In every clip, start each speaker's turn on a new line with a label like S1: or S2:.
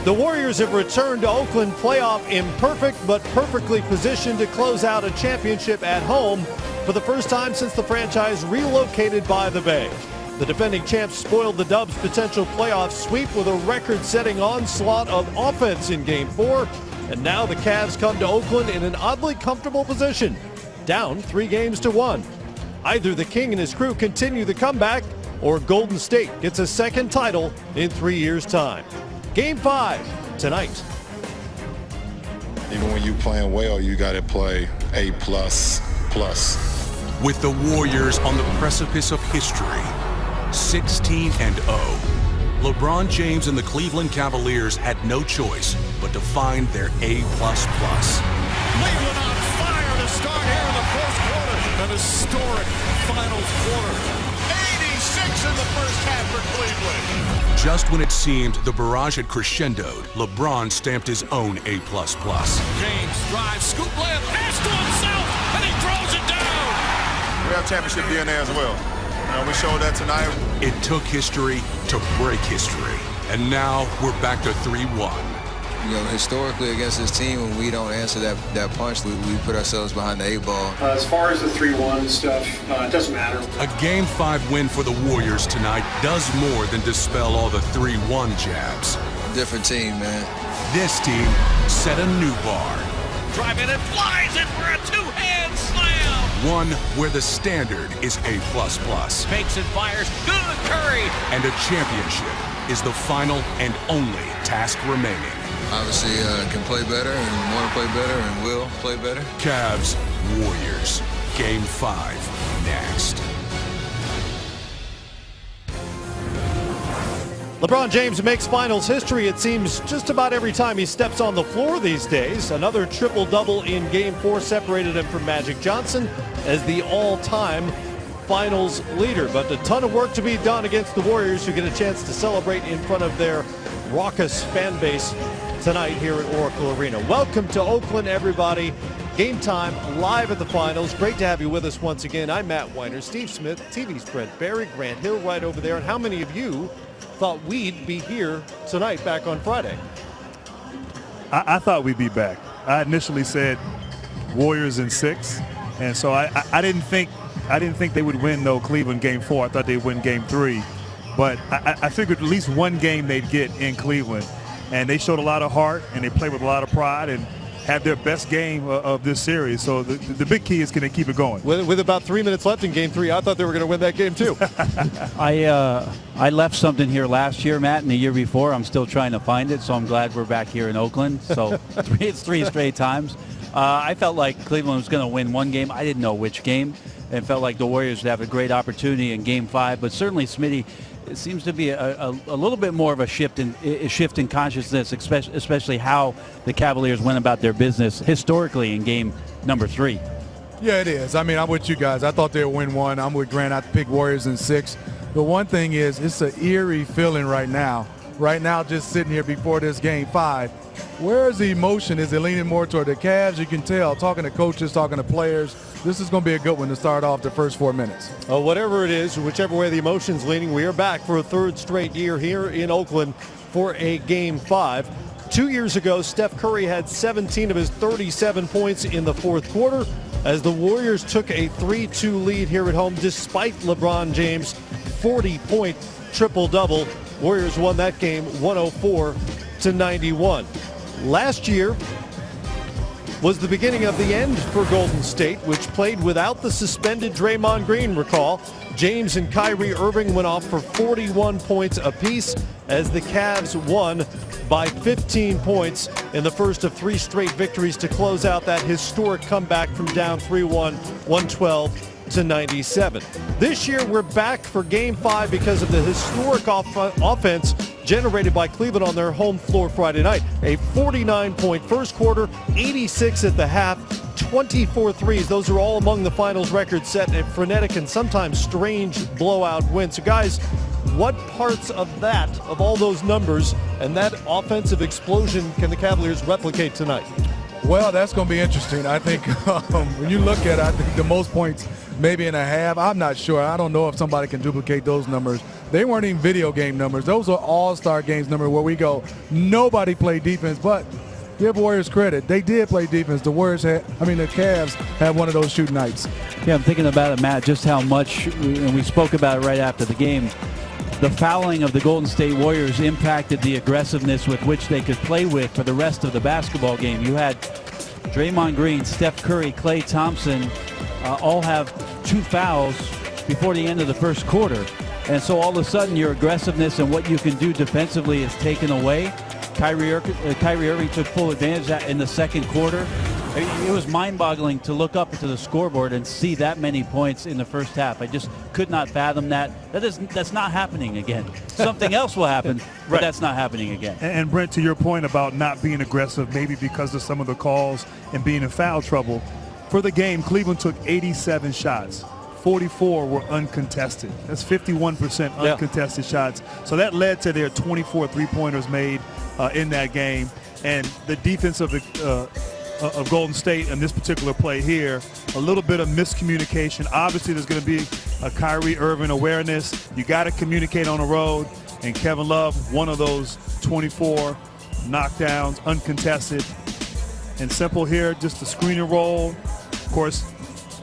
S1: The Warriors have returned to Oakland, playoff imperfect but perfectly positioned to close out a championship at home for the first time since the franchise relocated by the Bay. The defending champs spoiled the Dubs' potential playoff sweep with a record-setting onslaught of offense in Game 4, and now the Cavs come to Oakland in an oddly comfortable position, down 3-1. Either the King and his crew continue the comeback, or Golden State gets a second title in 3 years' time. Game 5 tonight.
S2: Even when you playing well, you got to play A++.
S3: With the Warriors on the precipice of history, 16-0, LeBron James and the Cleveland Cavaliers had no choice but to find their A++.
S4: Cleveland on fire to start here in the first quarter. An historic finals quarter. 86 in the first half for Cleveland.
S3: Just when it seemed the barrage had crescendoed, LeBron stamped his own A++.
S4: James drives, scoop layup, pass to himself, and he throws it down.
S2: We have championship DNA as well. We showed that tonight.
S3: It took history to break history, and now we're back to 3-1.
S5: You know, historically against this team, when we don't answer that punch, we put ourselves behind the 8-ball.
S6: As far as the 3-1 stuff, it doesn't matter.
S3: A Game 5 win for the Warriors tonight does more than dispel all the 3-1 jabs.
S5: Different team, man.
S3: This team set a new bar.
S4: Driving and flies it for a two-hand slam.
S3: One where the standard is A++.
S4: Fakes and fires, good Curry.
S3: And a championship is the final and only task remaining.
S5: Obviously, can play better and want to play better and will play better.
S3: Cavs, Warriors, Game 5 next.
S1: LeBron James makes finals history, it seems, just about every time he steps on the floor these days. Another triple-double in Game 4 separated him from Magic Johnson as the all-time finals leader. But a ton of work to be done against the Warriors, who get a chance to celebrate in front of their raucous fan base tonight here at Oracle Arena. Welcome to Oakland, everybody. Game time live at the finals. Great to have you with us once again. I'm Matt Weiner, Steve Smith, TV's Brent Barry, Grant Hill right over there. And how many of you thought we'd be here tonight back on Friday?
S7: I thought we'd be back. I initially said Warriors in 6, and so I didn't think they would win Cleveland Game 4. I thought they'd win Game 3, but I figured at least one game they'd get in Cleveland. And they showed a lot of heart, and they played with a lot of pride and had their best game of this series. So the big key is, can they keep it going?
S1: With about 3 minutes left in Game 3, I thought they were going to win that game too.
S8: I left something here last year, Matt, and the year before. I'm still trying to find it, so I'm glad we're back here in Oakland. So it's 3 straight times. I felt like Cleveland was going to win one game. I didn't know which game. It felt like the Warriors would have a great opportunity in Game 5, but certainly, Smitty, it seems to be a little bit more of a shift in consciousness, especially how the Cavaliers went about their business historically in game number 3.
S9: Yeah, it is. I mean, I'm with you guys. I thought they'd win one. I'm with Grant. I picked Warriors in 6. The one thing is, it's an eerie feeling right now. Right now, just sitting here before this Game 5, where's the emotion? Is it leaning more toward the Cavs? You can tell, talking to coaches, talking to players, this is going to be a good one to start off the first 4 minutes.
S1: Whatever it is, whichever way the emotion's leaning, we are back for a third straight year here in Oakland for a Game 5. 2 years ago, Steph Curry had 17 of his 37 points in the fourth quarter as the Warriors took a 3-2 lead here at home despite LeBron James' 40-point triple-double. Warriors won that game 104-91. Last year was the beginning of the end for Golden State, which played without the suspended Draymond Green, recall. James and Kyrie Irving went off for 41 points apiece as the Cavs won by 15 points in the first of 3 straight victories to close out that historic comeback from down 3-1, 112-97. This year, we're back for Game 5 because of the historic offense generated by Cleveland on their home floor Friday night. A 49-point first quarter, 86 at the half, 24 threes. Those are all among the finals records set, a frenetic and sometimes strange blowout win. So, guys, what parts of that, of all those numbers and that offensive explosion, can the Cavaliers replicate tonight?
S9: Well, that's going to be interesting. I think when you look at it, I think the most points maybe in a half, I'm not sure. I don't know if somebody can duplicate those numbers. They weren't even video game numbers. Those are all-star games numbers where we go, nobody played defense, but give Warriors credit. They did play defense. The Cavs had one of those shooting nights.
S8: Yeah, I'm thinking about it, Matt, just how much, and we spoke about it right after the game, the fouling of the Golden State Warriors impacted the aggressiveness with which they could play with for the rest of the basketball game. You had Draymond Green, Steph Curry, Klay Thompson all have 2 fouls before the end of the first quarter. And so all of a sudden your aggressiveness and what you can do defensively is taken away. Kyrie Irving took full advantage of that in the second quarter. It was mind-boggling to look up to the scoreboard and see that many points in the first half. I just could not fathom that. That's not happening again. Something else will happen, but that's not happening again.
S7: And Brent, to your point about not being aggressive, maybe because of some of the calls and being in foul trouble, for the game, Cleveland took 87 shots. 44 were uncontested. That's 51% uncontested shots. So that led to their 24 three-pointers made in that game. And the defense of Golden State in this particular play here, a little bit of miscommunication. Obviously, there's going to be a Kyrie Irving awareness. You got to communicate on the road. And Kevin Love, one of those 24 knockdowns, uncontested. And simple here, just a screen and roll. Of course,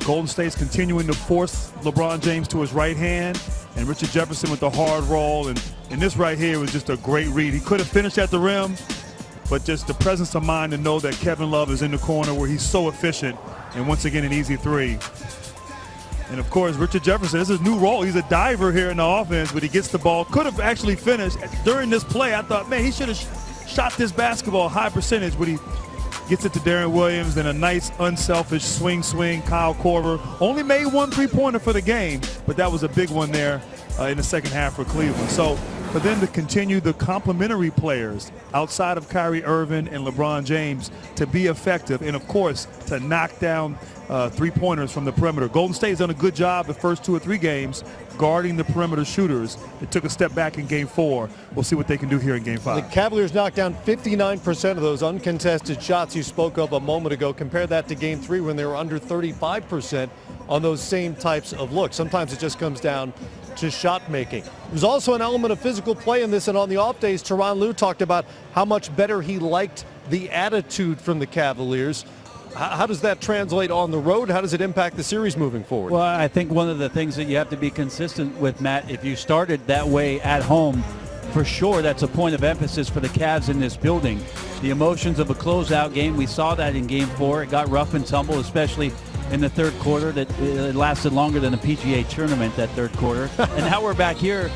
S7: Golden State's continuing to force LeBron James to his right hand, and Richard Jefferson with the hard roll. And this right here was just a great read. He could have finished at the rim, but just the presence of mind to know that Kevin Love is in the corner where he's so efficient, and once again an easy three. And of course, Richard Jefferson, this is his new role. He's a diver here in the offense, but he gets the ball. Could have actually finished. During this play, I thought, man, he should have shot this basketball high percentage, but he gets it to Darren Williams, then a nice unselfish swing, Kyle Korver. Only made 1 3-pointer for the game, but that was a big one there in the second half for Cleveland. So for them to continue the complementary players outside of Kyrie Irving and LeBron James to be effective, and of course to knock down 3-pointers from the perimeter. Golden State has done a good job the first 2 or 3 games guarding the perimeter shooters. It took a step back in Game 4. We'll see what they can do here in Game 5.
S1: The Cavaliers knocked down 59% of those uncontested shots you spoke of a moment ago. Compare that to Game 3 when they were under 35% on those same types of looks. Sometimes it just comes down to shot making. There's also an element of physical play in this, and on the off days, Tyronn Lue talked about how much better he liked the attitude from the Cavaliers. How does that translate on the road? How does it impact the series moving forward?
S8: Well, I think one of the things that you have to be consistent with, Matt, if you started that way at home, for sure that's a point of emphasis for the Cavs in this building. The emotions of a closeout game, we saw that in Game 4. It got rough and tumble, especially in the third quarter. That it lasted longer than the PGA tournament, that third quarter. And now we're back here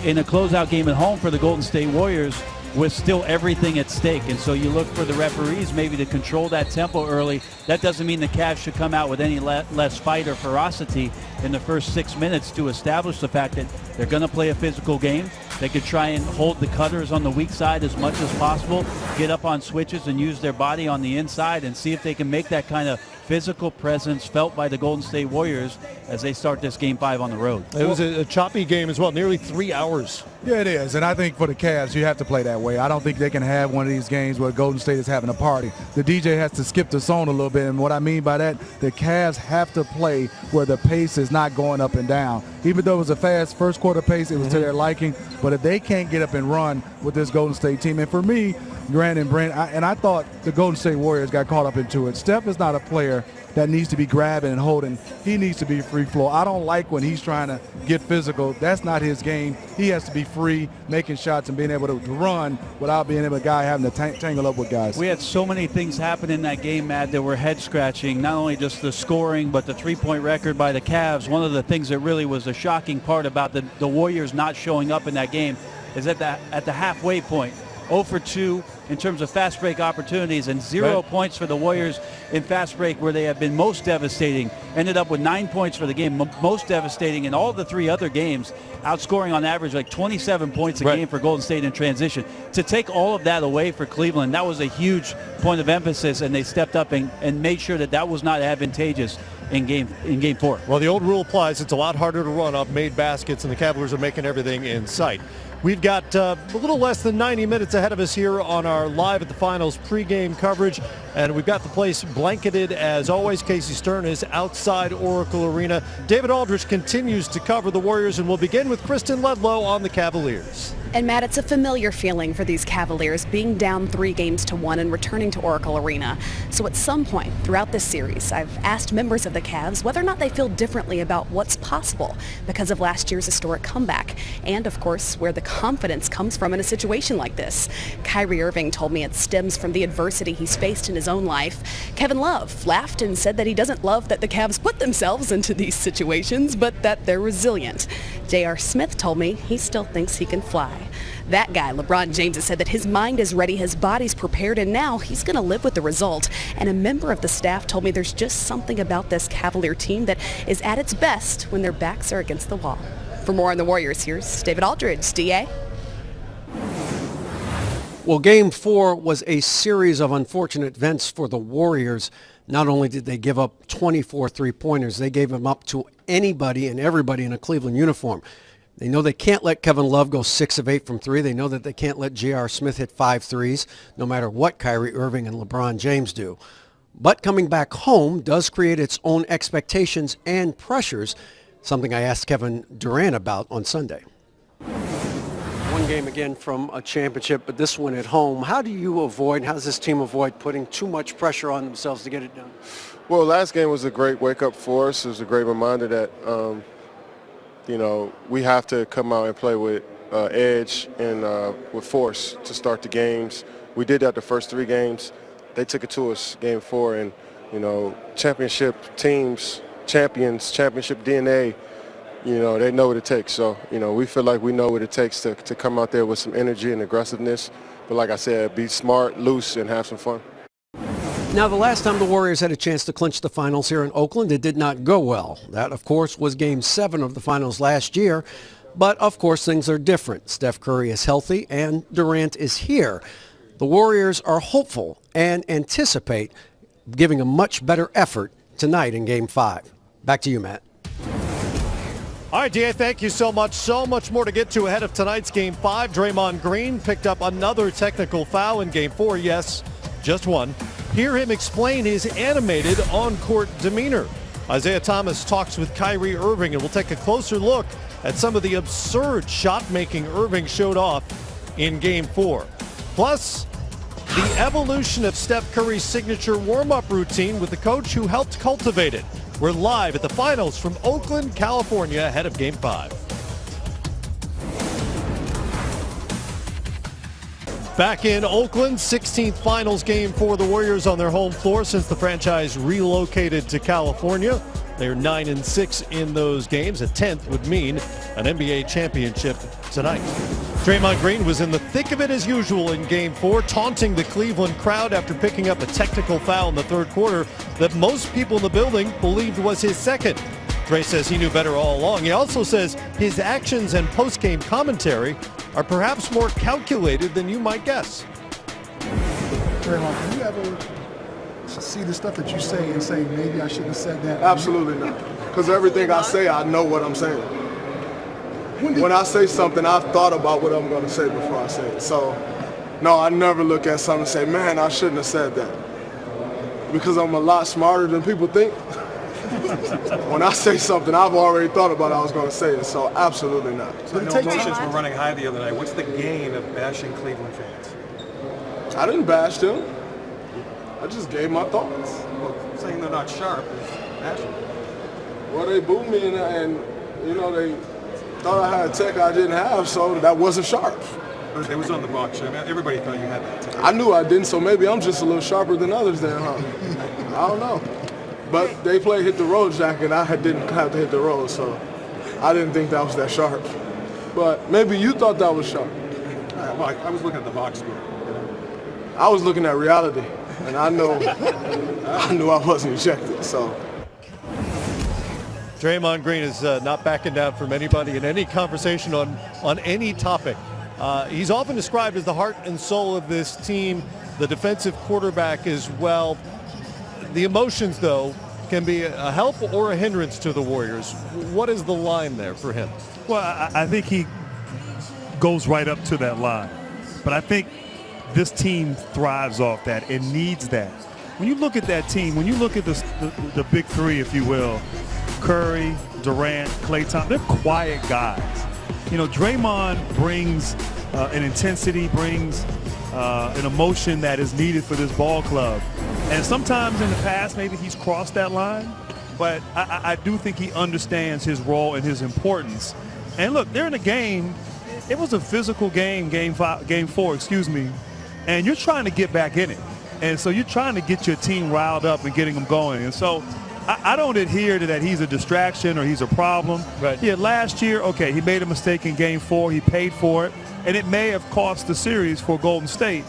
S8: in a closeout game at home for the Golden State Warriors with still everything at stake. And so you look for the referees maybe to control that tempo early. That doesn't mean the Cavs should come out with any less fight or ferocity in the first 6 minutes to establish the fact that they're going to play a physical game. They could try and hold the cutters on the weak side as much as possible, get up on switches and use their body on the inside and see if they can make that kind of physical presence felt by the Golden State Warriors as they start this Game 5 on the road.
S1: It was a choppy game as well, nearly 3 hours.
S9: Yeah, it is, and I think for the Cavs, you have to play that way. I don't think they can have one of these games where Golden State is having a party. The DJ has to skip the zone a little bit, and what I mean by that, the Cavs have to play where the pace is not going up and down. Even though it was a fast first quarter pace, it was to their liking, but if they can't get up and run with this Golden State team, and for me, Grant and Brent, I thought the Golden State Warriors got caught up into it. Steph is not a player that needs to be grabbing and holding. He needs to be free flow. I don't like when he's trying to get physical. That's not his game. He has to be free, making shots and being able to run without being able to having to tangle up with guys.
S8: We had so many things happen in that game, Matt, that were head-scratching. Not only just the scoring, but the three-point record by the Cavs. One of the things that really was a shocking part about the Warriors not showing up in that game is at the halfway point. 0 for 2 in terms of fast break opportunities, and 0 points for the Warriors in fast break where they have been most devastating. Ended up with 9 points for the game, most devastating in all the 3 other games, outscoring on average like 27 points a game for Golden State in transition. To take all of that away for Cleveland, that was a huge point of emphasis, and they stepped up and made sure that was not advantageous in game 4.
S1: Well, the old rule applies. It's a lot harder to run off made baskets, and the Cavaliers are making everything in sight. We've got a little less than 90 minutes ahead of us here on our Live at the Finals pregame coverage, and we've got the place blanketed as always. Casey Stern is outside Oracle Arena. David Aldrich continues to cover the Warriors, and we'll begin with Kristen Ledlow on the Cavaliers.
S10: And Matt, it's a familiar feeling for these Cavaliers being down 3-1 and returning to Oracle Arena. So at some point throughout this series, I've asked members of the Cavs whether or not they feel differently about what's possible because of last year's historic comeback. And of course, where the confidence comes from in a situation like this. Kyrie Irving told me it stems from the adversity he's faced in his own life. Kevin Love laughed and said that he doesn't love that the Cavs put themselves into these situations, but that they're resilient. J.R. Smith told me he still thinks he can fly. That guy, LeBron James, has said that his mind is ready, his body's prepared, and now he's going to live with the result. And a member of the staff told me there's just something about this Cavalier team that is at its best when their backs are against the wall. For more on the Warriors, here's David Aldridge. DA?
S11: Well, Game 4 was a series of unfortunate events for the Warriors. Not only did they give up 24 three-pointers, they gave them up to anybody and everybody in a Cleveland uniform. They know they can't let Kevin Love go 6 of 8 from 3. They know that they can't let J.R. Smith hit 5 threes, no matter what Kyrie Irving and LeBron James do. But coming back home does create its own expectations and pressures, something I asked Kevin Durant about on Sunday. One game again from a championship, but this one at home. How does this team avoid putting too much pressure on themselves to get it done?
S12: Well, last game was a great wake-up for us. It was a great reminder that we have to come out and play with edge and with force to start the games. We did that the first 3 games. They took it to us Game 4, and, championship teams, champions, championship DNA, they know what it takes. So, we feel like we know what it takes to come out there with some energy and aggressiveness. But like I said, be smart, loose, and have some fun.
S11: Now, the last time the Warriors had a chance to clinch the finals here in Oakland, it did not go well. That, of course, was Game 7 of the finals last year. But, of course, things are different. Steph Curry is healthy, and Durant is here. The Warriors are hopeful and anticipate giving a much better effort tonight in Game 5. Back to you, Matt.
S1: All right, DA, thank you so much. So much more to get to ahead of tonight's Game 5. Draymond Green picked up another technical foul in Game 4. Yes, just one. Hear him explain his animated on-court demeanor. Isaiah Thomas talks with Kyrie Irving, and we'll take a closer look at some of the absurd shot-making Irving showed off in Game 4. Plus, the evolution of Steph Curry's signature warm-up routine with the coach who helped cultivate it. We're live at the finals from Oakland, California, ahead of Game 5. Back in Oakland, 16th finals game for the Warriors on their home floor since the franchise relocated to California. They're 9-6 in those games. A 10th would mean an NBA championship tonight. Draymond Green was in the thick of it as usual in Game 4, taunting the Cleveland crowd after picking up a technical foul in the third quarter that most people in the building believed was his second. Dre says he knew better all along. He also says his actions and post-game commentary are perhaps more calculated than you might guess.
S13: Draymond, can you ever see the stuff that you say and say, maybe I shouldn't have said that?
S14: Absolutely not. Because everything I say, I know what I'm saying. When I say something, I've thought about what I'm going to say before I say it. So, no, I never look at something and say, man, I shouldn't have said that. Because I'm a lot smarter than people think. When I say something, I've already thought about I was going to say it, so absolutely not.
S15: So emotions were running high the other night. What's the gain of bashing Cleveland fans?
S14: I didn't bash them. I just gave my thoughts.
S15: Well, saying they're not sharp is bashing.
S14: Well, they booed me and they thought I had a tech I didn't have, so that wasn't sharp.
S15: But it was on the box. Everybody thought you had that tech.
S14: I knew I didn't, so maybe I'm just a little sharper than others then, huh? I don't know. But they played hit the road jacket. I didn't have to hit the road, so I didn't think that was that sharp. But maybe you thought that was sharp.
S15: Well, I was looking at the box score.
S14: I was looking at reality, and I knew I wasn't ejected. So
S1: Draymond Green is not backing down from anybody in any conversation on any topic. He's often described as the heart and soul of this team, the defensive quarterback as well. The emotions, though, can be a help or a hindrance to the Warriors. What is the line there for him?
S7: Well, I think he goes right up to that line. But I think this team thrives off that and needs that. When you look at that team, when you look at the big three, if you will, Curry, Durant, Klay Thompson, they're quiet guys. You know, Draymond brings an intensity, brings an emotion that is needed for this ball club. And sometimes in the past, maybe he's crossed that line, but I do think he understands his role and his importance. And look, they're in a game. It was a physical game, game four, excuse me, and you're trying to get back in it. And so you're trying to get your team riled up and getting them going. And so I don't adhere to that he's a distraction or he's a problem.
S1: Right.
S7: Yeah, last year, okay, he made a mistake in game four. He paid for it, and it may have cost the series for Golden State.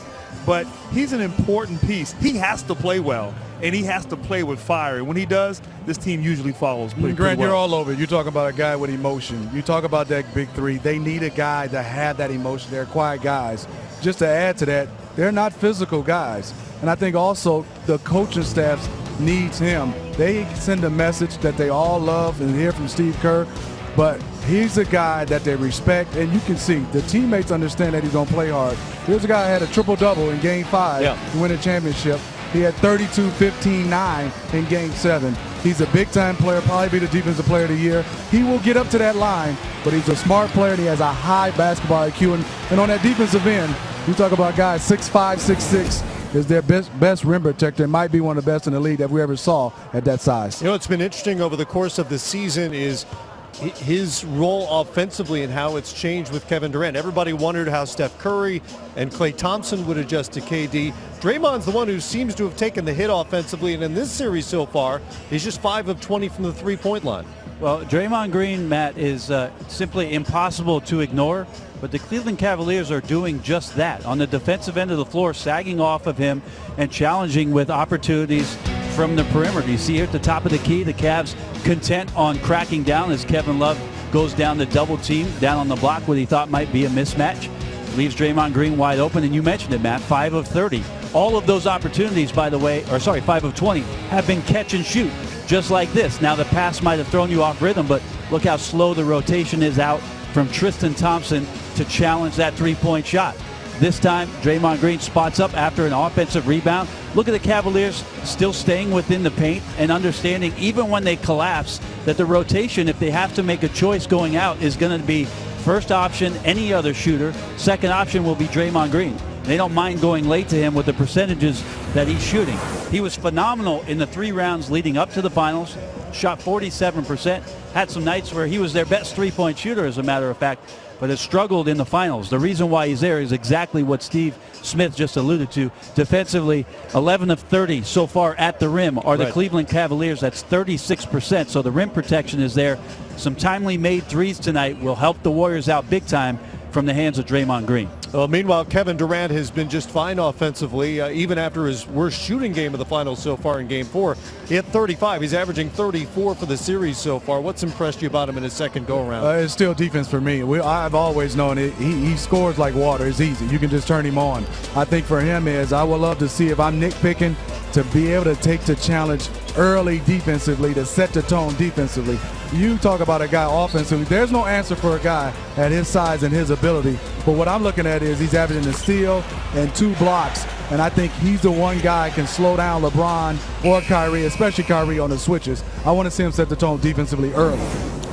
S7: But he's an important piece. He has to play well, and he has to play with fire. And when he does, this team usually follows pretty
S9: Grant,
S7: well.
S9: you're all over it. You talk about a guy with emotion. You talk about that big three. They need a guy to have that emotion. They're quiet guys. Just to add to that, they're not physical guys. And I think also the coaching staff needs him. They send a message that they all love and hear from Steve Kerr, but he's a guy that they respect, and you can see the teammates understand that he's going to play hard. Here's a guy who had a triple-double in Game 5 to win a championship. He had 32, 15, 9 in Game 7. He's a big-time player, probably be the Defensive Player of the Year. He will get up to that line, but he's a smart player, and he has a high basketball IQ. And on that defensive end, you talk about guys 6'5", 6'6", is their best rim protector. Might be one of the best in the league that we ever saw at that size.
S1: You know, what's been interesting over the course of the season is his role offensively and how it's changed with Kevin Durant. Everybody wondered how Steph Curry and Klay Thompson would adjust to KD. Draymond's the one who seems to have taken the hit offensively, and in this series so far, he's just 5 of 20 from the three-point line.
S8: Well, Draymond Green, Matt, is simply impossible to ignore, but the Cleveland Cavaliers are doing just that. On the defensive end of the floor, sagging off of him and challenging with opportunities from the perimeter. You see here at the top of the key, the Cavs content on cracking down as Kevin Love goes down the double team, down on the block what he thought might be a mismatch. Leaves Draymond Green wide open, and you mentioned it, Matt, 5 of 30. All of those opportunities, by the way, 5 of 20, have been catch and shoot, just like this. Now the pass might have thrown you off rhythm, but look how slow the rotation is out from Tristan Thompson to challenge that three-point shot. This time, Draymond Green spots up after an offensive rebound. Look at the Cavaliers still staying within the paint and understanding, even when they collapse, that the rotation, if they have to make a choice going out, is going to be first option, any other shooter. Second option will be Draymond Green. They don't mind going late to him with the percentages that he's shooting. He was phenomenal in the 3 rounds leading up to the finals, shot 47%, had some nights where he was their best three-point shooter, as a matter of fact, but has struggled in the finals. The reason why he's there is exactly what Steve Smith just alluded to. Defensively, 11 of 30 so far at the rim are the Cleveland Cavaliers. That's 36%, so the rim protection is there. Some timely made threes tonight will help the Warriors out big time from the hands of Draymond Green.
S1: Well, meanwhile, Kevin Durant has been just fine offensively, even after his worst shooting game of the finals so far in Game 4. He had 35. He's averaging 34 for the series so far. What's impressed you about him in his second go-around?
S9: It's still defense for me. I've always known it. He scores like water. It's easy. You can just turn him on. I think for him is I would love to see, if I'm nitpicking, to be able to take the challenge early defensively, to set the tone defensively. You talk about a guy offensively. There's no answer for a guy at his size and his ability. But what I'm looking at is he's averaging a steal and 2 blocks. And I think he's the one guy can slow down LeBron or Kyrie, especially Kyrie on the switches. I want to see him set the tone defensively early.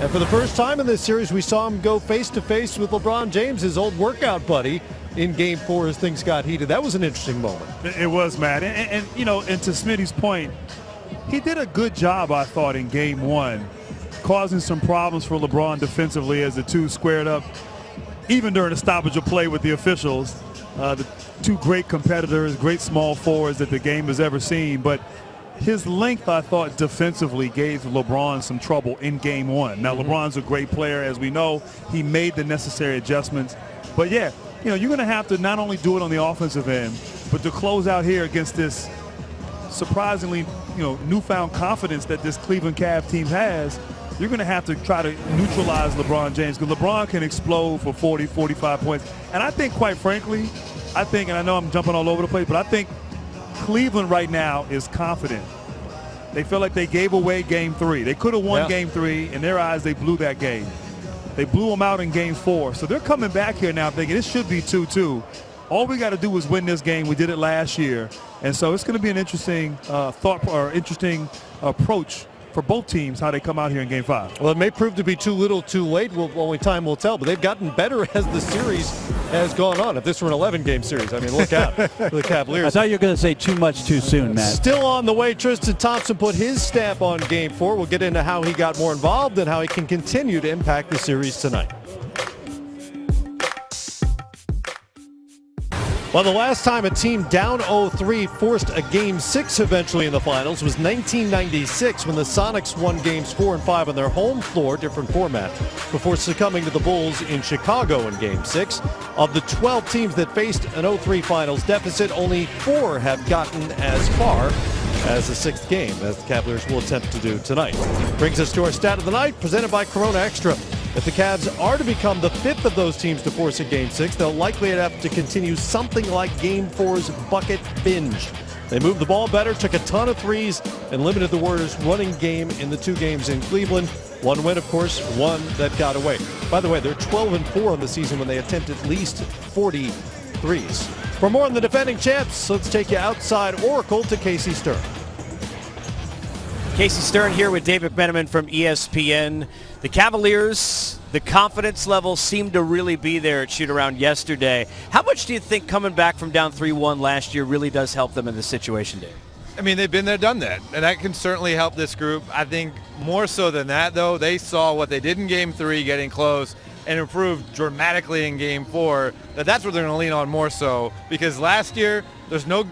S1: And for the first time in this series, we saw him go face-to-face with LeBron James, his old workout buddy, in Game 4 as things got heated. That was an interesting moment.
S7: It was, Matt. And you know, and to Smitty's point, he did a good job, I thought, in Game 1, causing some problems for LeBron defensively as the two squared up, even during the stoppage of play with the officials. The two great competitors, great small forwards that the game has ever seen. But his length, I thought, defensively gave LeBron some trouble in Game 1. Now, LeBron's a great player, as we know. He made the necessary adjustments. But, yeah, you know, you're going to have to not only do it on the offensive end, but to close out here against this surprisingly, you know, newfound confidence that this Cleveland Cavs team has, you're going to have to try to neutralize LeBron James, because LeBron can explode for 40, 45 points. And I think, quite frankly, and I know I'm jumping all over the place, but I think Cleveland right now is confident They feel like they gave away game 3. They could have won game 3. In their eyes, they blew that game. They blew them out in game 4. So they're coming back here now thinking this should be 2-2. All we got to do is win this game. We did it last year. And so it's going to be an interesting interesting approach for both teams, how they come out here in Game 5.
S1: Well, it may prove to be too little too late. Only time will tell. But they've gotten better as the series has gone on. If this were an 11-game series, I mean, look out for the Cavaliers.
S8: I thought you were going to say too much too soon, Matt.
S1: Still on the way, Tristan Thompson put his stamp on Game 4. We'll get into how he got more involved and how he can continue to impact the series tonight. Well, the last time a team down 0-3 forced a Game 6 eventually in the finals was 1996 when the Sonics won Games 4 and 5 on their home floor, different format, before succumbing to the Bulls in Chicago in Game 6. Of the 12 teams that faced an 0-3 finals deficit, only 4 have gotten as far as the 6th game, as the Cavaliers will attempt to do tonight. Brings us to our stat of the night, presented by Corona Extra. If the Cavs are to become the 5th of those teams to force a Game 6, they'll likely have to continue something like Game 4's bucket binge. They moved the ball better, took a ton of threes, and limited the Warriors' running game in the 2 games in Cleveland. One win, of course, one that got away. By the way, they're 12-4 on the season when they attempt at least 40 threes. For more on the defending champs, let's take you outside Oracle to Casey Stern.
S16: Casey Stern here with Dave McMenamin from ESPN. The Cavaliers, the confidence level seemed to really be there at shoot-around yesterday. How much do you think coming back from down 3-1 last year really does help them in this situation, Dave?
S17: I mean, they've been there, done that, and that can certainly help this group. I think more so than that, though, they saw what they did in Game 3, getting close, and improved dramatically in Game 4. That's what they're going to lean on more so, because last year, there's no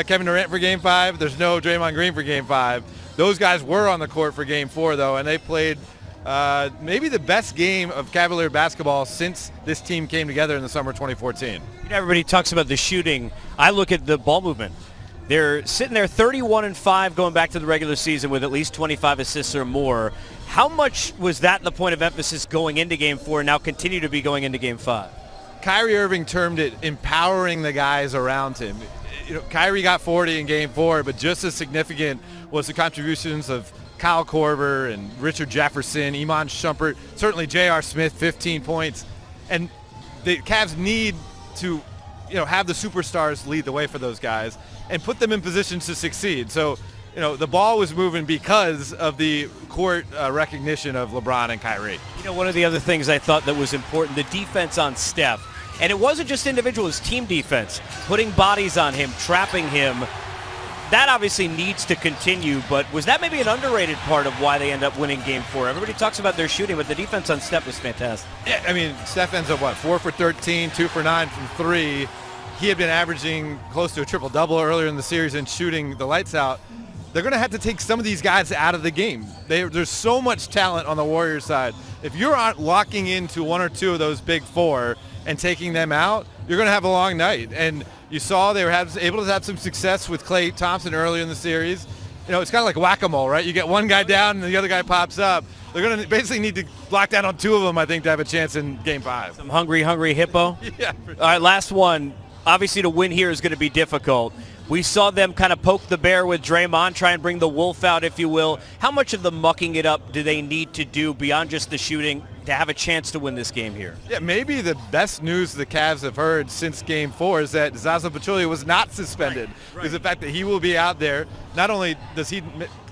S17: Kevin Durant for Game 5, there's no Draymond Green for Game 5. Those guys were on the court for Game 4, though, and they played maybe the best game of Cavalier basketball since this team came together in the summer of 2014.
S16: You know, everybody talks about the shooting. I look at the ball movement. They're sitting there 31-5 going back to the regular season with at least 25 assists or more. How much was that the point of emphasis going into Game 4 and now continue to be going into Game 5?
S17: Kyrie Irving termed it empowering the guys around him. You know, Kyrie got 40 in Game 4, but just as significant was the contributions of Kyle Korver and Richard Jefferson, Iman Shumpert, certainly J.R. Smith, 15 points. And the Cavs need to, have the superstars lead the way for those guys and put them in positions to succeed. So, the ball was moving because of the court recognition of LeBron and Kyrie.
S16: One of the other things I thought that was important, the defense on Steph. And it wasn't just individual, it was team defense, putting bodies on him, trapping him. That obviously needs to continue, but was that maybe an underrated part of why they end up winning Game 4? Everybody talks about their shooting, but the defense on Steph was fantastic.
S17: Yeah, I mean, Steph ends up, 4 for 13, 2 for 9 from 3. He had been averaging close to a triple-double earlier in the series and shooting the lights out. They're going to have to take some of these guys out of the game. There's so much talent on the Warriors side. If you're not locking into 1 or 2 of those big 4 and taking them out, you're going to have a long night. And you saw they were able to have some success with Klay Thompson earlier in the series. It's kind of like whack-a-mole, right? You get one guy down and the other guy pops up. They're going to basically need to lock down on 2 of them, I think, to have a chance in Game 5.
S16: Some hungry hippo?
S17: Yeah.
S16: All right, last one. Obviously, to win here is going to be difficult. We saw them kind of poke the bear with Draymond, try and bring the wolf out, if you will. How much of the mucking it up do they need to do beyond just the shooting to have a chance to win this game here?
S17: Yeah, maybe the best news the Cavs have heard since Game 4 is that Zaza Pachulia was not suspended. Because the fact that he will be out there, not only does he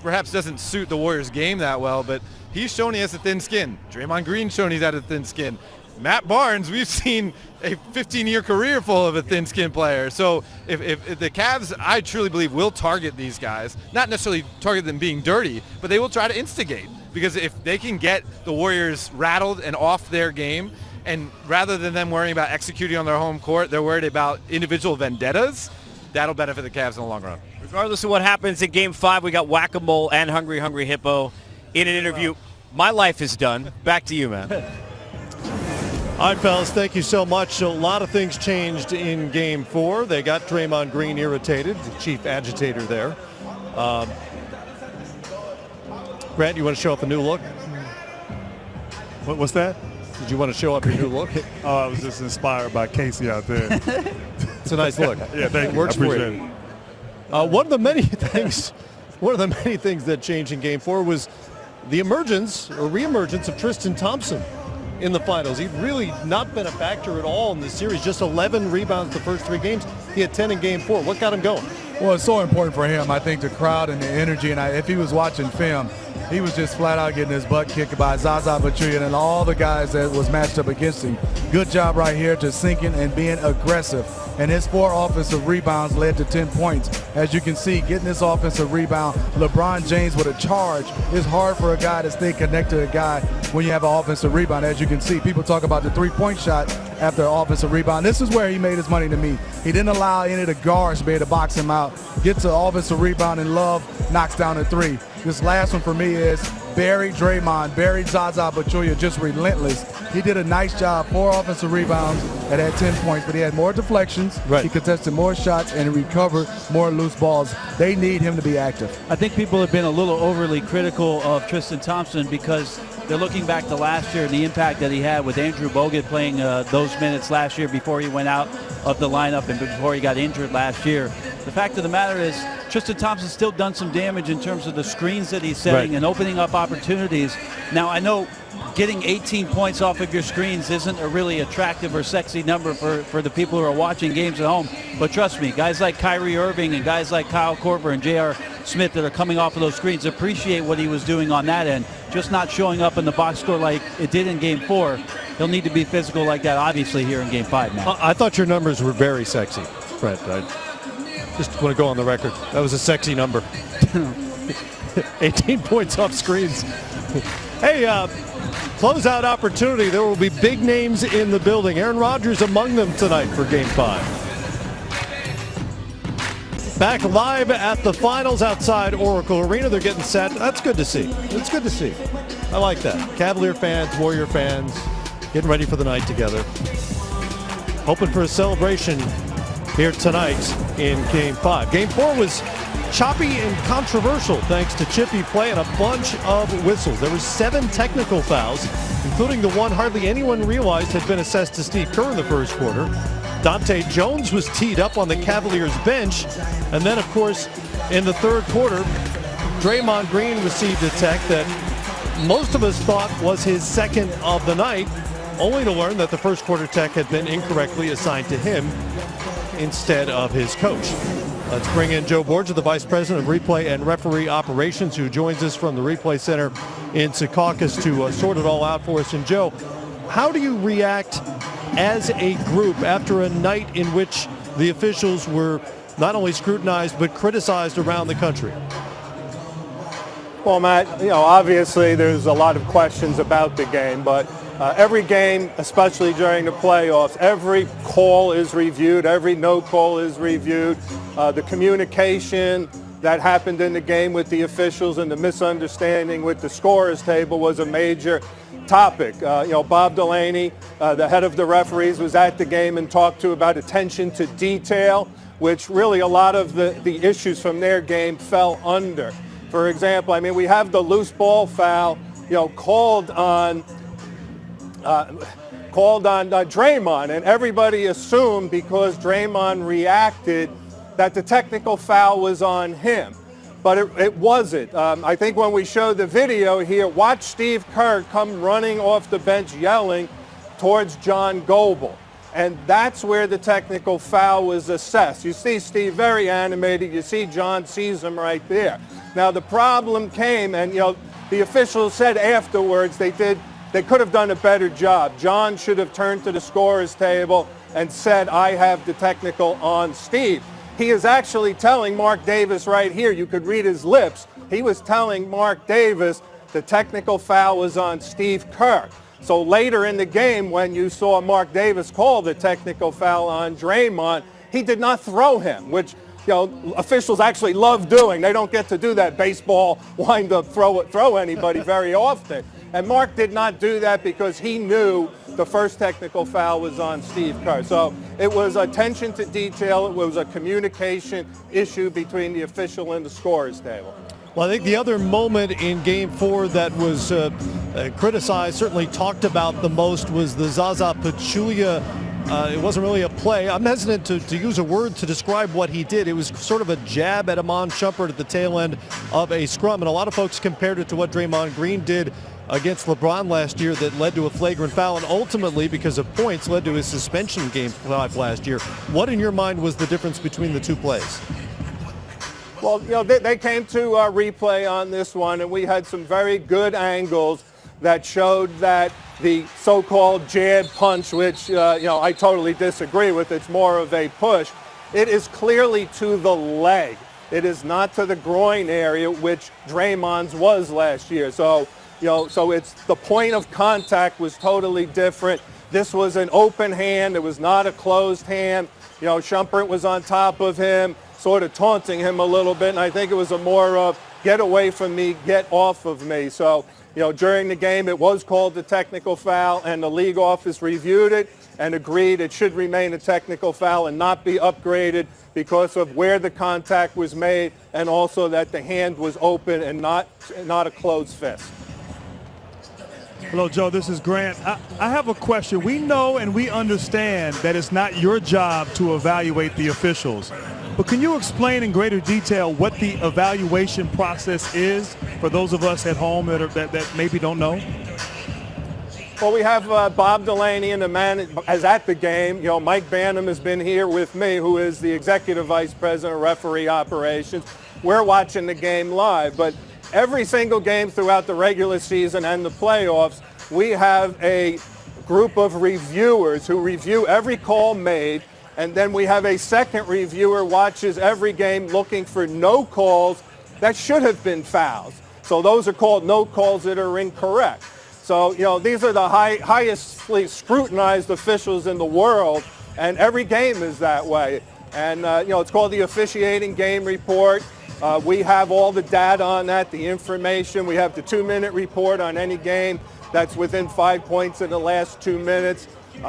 S17: perhaps doesn't suit the Warriors' game that well, but he's shown he has a thin skin. Draymond Green's shown he's had a thin skin. Matt Barnes, we've seen a 15-year career full of a thin-skinned player. So if the Cavs, I truly believe, will target these guys, not necessarily target them being dirty, but they will try to instigate. Because if they can get the Warriors rattled and off their game, and rather than them worrying about executing on their home court, they're worried about individual vendettas, that'll benefit the Cavs in the long run.
S16: Regardless of what happens in Game 5, we got Whack-A-Mole and Hungry Hippo in an interview. My life is done. Back to you, man.
S1: All right, fellas, thank you so much. A lot of things changed in Game 4. They got Draymond Green irritated, the chief agitator there. Grant, you want to show up a new look?
S7: What's that?
S1: Did you want to show up your new look?
S7: Oh, I was just inspired by Casey out there.
S1: It's a nice look.
S7: Yeah, thank you.
S1: Works
S7: I appreciate
S1: for you. One of the many things One of the many things that changed in Game 4 was the emergence or reemergence of Tristan Thompson in the finals. He'd really not been a factor at all in this series. Just 11 rebounds the first 3 games. He had 10 in Game 4. What got him going?
S9: Well, it's so important for him. I think the crowd and the energy, and if he was watching film, he was just flat out getting his butt kicked by Zaza Pachulia and all the guys that was matched up against him. Good job right here to sinking and being aggressive. And his 4 offensive rebounds led to 10 points. As you can see, getting this offensive rebound, LeBron James with a charge. It's hard for a guy to stay connected to a guy when you have an offensive rebound. As you can see, people talk about the 3-point shot after an offensive rebound. This is where he made his money to me. He didn't allow any of the guards to be able to box him out. Gets an offensive rebound, and Love knocks down a 3. This last one for me is Barry Draymond, Barry Zaza Pachulia, just relentless. He did a nice job, 4 offensive rebounds and had 10 points, but he had more deflections.
S1: Right.
S9: He contested more shots and recovered more loose balls. They need him to be active.
S8: I think people have been a little overly critical of Tristan Thompson because they're looking back to last year and the impact that he had with Andrew Bogut playing those minutes last year before he went out of the lineup and before he got injured last year. The fact of the matter is Tristan Thompson's still done some damage in terms of the screens that he's setting and opening up opportunities. Now, I know getting 18 points off of your screens isn't a really attractive or sexy number for the people who are watching games at home. But trust me, guys like Kyrie Irving and guys like Kyle Korver and J.R. Smith that are coming off of those screens appreciate what he was doing on that end. Just not showing up in the box score like it did in Game 4. He'll need to be physical like that, obviously, here in Game 5, Matt.
S1: I thought your numbers were very sexy, Brent. I just want to go on the record. That was a sexy number. 18 points off screens. Hey, closeout opportunity. There will be big names in the building. Aaron Rodgers among them tonight for Game 5. Back live at the finals outside Oracle Arena. They're getting set. That's good to see. It's good to see. I like that. Cavalier fans, Warrior fans, getting ready for the night together. Hoping for a celebration here tonight in Game 5. Game 4 was choppy and controversial thanks to chippy play and a bunch of whistles. There were 7 technical fouls, including the one hardly anyone realized had been assessed to Steve Kerr in the first quarter. Dante Jones was teed up on the Cavaliers bench. And then, of course, in the third quarter, Draymond Green received a tech that most of us thought was his second of the night, only to learn that the first quarter tech had been incorrectly assigned to him instead of his coach. Let's bring in Joe Borgia, the Vice President of Replay and Referee Operations, who joins us from the Replay Center in Secaucus to sort it all out for us. And Joe, how do you react as a group after a night in which the officials were not only scrutinized but criticized around the country?
S18: Well, Matt, obviously there's a lot of questions about the game, but every game, especially during the playoffs, every call is reviewed, every no call is reviewed. The communication that happened in the game with the officials and the misunderstanding with the scorers table was a major topic. Bob Delaney, the head of the referees, was at the game and talked about attention to detail, which really a lot of the issues from their game fell under. For example, we have the loose ball foul, called on Draymond, and everybody assumed because Draymond reacted that the technical foul was on him. But it wasn't. I think when we show the video here, watch Steve Kerr come running off the bench yelling towards John Goble. And that's where the technical foul was assessed. You see Steve very animated. You see John sees him right there. Now the problem came, and the officials said afterwards they could have done a better job. John should have turned to the scorer's table and said, I have the technical on Steve. He is actually telling Mark Davis right here, you could read his lips, he was telling Mark Davis the technical foul was on Steve Kerr. So later in the game, when you saw Mark Davis call the technical foul on Draymond, he did not throw him, which officials actually love doing. They don't get to do that baseball wind up throw anybody very often. And Mark did not do that because he knew the first technical foul was on Steve Kerr. So it was attention to detail. It was a communication issue between the official and the scorer's table.
S1: Well, I think the other moment in Game 4 that was criticized, certainly talked about the most, was the Zaza Pachulia It wasn't really a play. I'm hesitant to use a word to describe what he did. It was sort of a jab at Iman Shumpert at the tail end of a scrum, and a lot of folks compared it to what Draymond Green did against LeBron last year that led to a flagrant foul, and ultimately, because of points, led to his suspension game 5 last year. What, in your mind, was the difference between the two plays?
S18: Well, they came to replay on this one, and we had some very good angles that showed that the so-called jab punch, which I totally disagree with, it's more of a push. It is clearly to the leg. It is not to the groin area, which Draymond's was last year. So it's the point of contact was totally different. This was an open hand. It was not a closed hand. Shumpert was on top of him, sort of taunting him a little bit, and I think it was a more of get away from me, get off of me. So, during the game it was called a technical foul, and the league office reviewed it and agreed it should remain a technical foul and not be upgraded because of where the contact was made, and also that the hand was open and not a closed fist.
S7: Hello, Joe. This is Grant. I have a question. We know and we understand that it's not your job to evaluate the officials. But can you explain in greater detail what the evaluation process is for those of us at home that maybe don't know?
S18: Well, we have Bob Delaney and the man as at the game. Mike Bannum has been here with me, who is the Executive Vice President of Referee Operations. We're watching the game live, but every single game throughout the regular season and the playoffs, we have a group of reviewers who review every call made, and then we have a second reviewer watches every game looking for no calls that should have been fouls. So those are called no calls that are incorrect. So, these are the highestly scrutinized officials in the world, and every game is that way. And, it's called the officiating game report. We have all the data on that, the information. We have the 2-minute report on any game that's within 5 points in the last 2 minutes.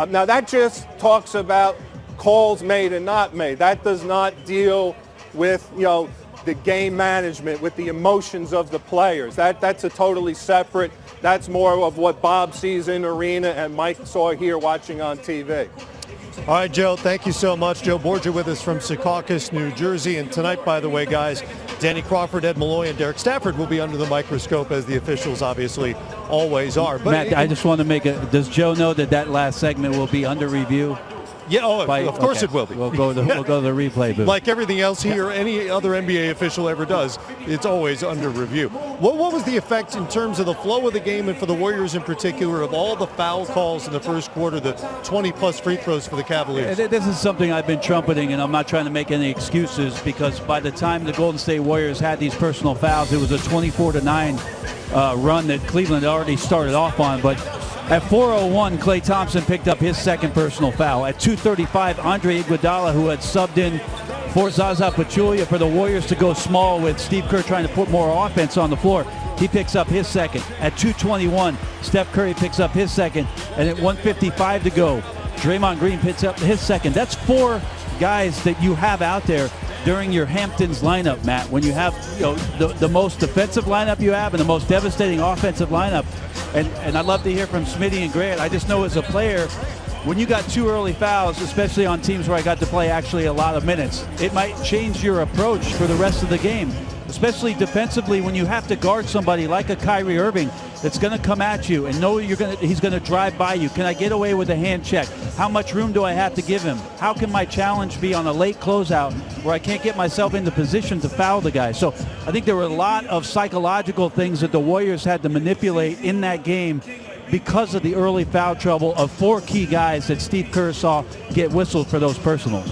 S18: Now, that just talks about calls made and not made. That does not deal with, the game management, with the emotions of the players. That's a totally separate. That's more of what Bob sees in arena and Mike saw here watching on TV.
S1: All right, Joe, thank you so much. Joe Borgia with us from Secaucus, New Jersey. And tonight, by the way, guys, Danny Crawford, Ed Malloy, and Derek Stafford will be under the microscope, as the officials obviously always are. But
S8: Matt, I just want to does Joe know that last segment will be under review?
S1: Yeah, of course it will be.
S8: We'll go to the replay booth.
S1: Like everything else here, any other NBA official ever does, it's always under review. What was the effect in terms of the flow of the game, and for the Warriors in particular, of all the foul calls in the first quarter, the 20-plus free throws for the Cavaliers?
S8: This is something I've been trumpeting, and I'm not trying to make any excuses, because by the time the Golden State Warriors had these personal fouls, it was a 24-9 run that Cleveland already started off on. But at 4:01, Klay Thompson picked up his second personal foul. At 2:35, Andre Iguodala, who had subbed in for Zaza Pachulia for the Warriors to go small with Steve Kerr trying to put more offense on the floor, he picks up his second. At 2:21, Steph Curry picks up his second. And at 1:55 to go, Draymond Green picks up his second. That's 4 guys that you have out there during your Hamptons lineup, Matt, when you have the most defensive lineup you have and the most devastating offensive lineup. And I'd love to hear from Smitty and Grant. I just know as a player, when you got 2 early fouls, especially on teams where I got to play actually a lot of minutes, it might change your approach for the rest of the game, especially defensively when you have to guard somebody like a Kyrie Irving that's going to come at you and know he's going to drive by you. Can I get away with a hand check? How much room do I have to give him? How can my challenge be on a late closeout where I can't get myself into position to foul the guy? So I think there were a lot of psychological things that the Warriors had to manipulate in that game because of the early foul trouble of 4 key guys that Steve Kerr saw get whistled for those personals.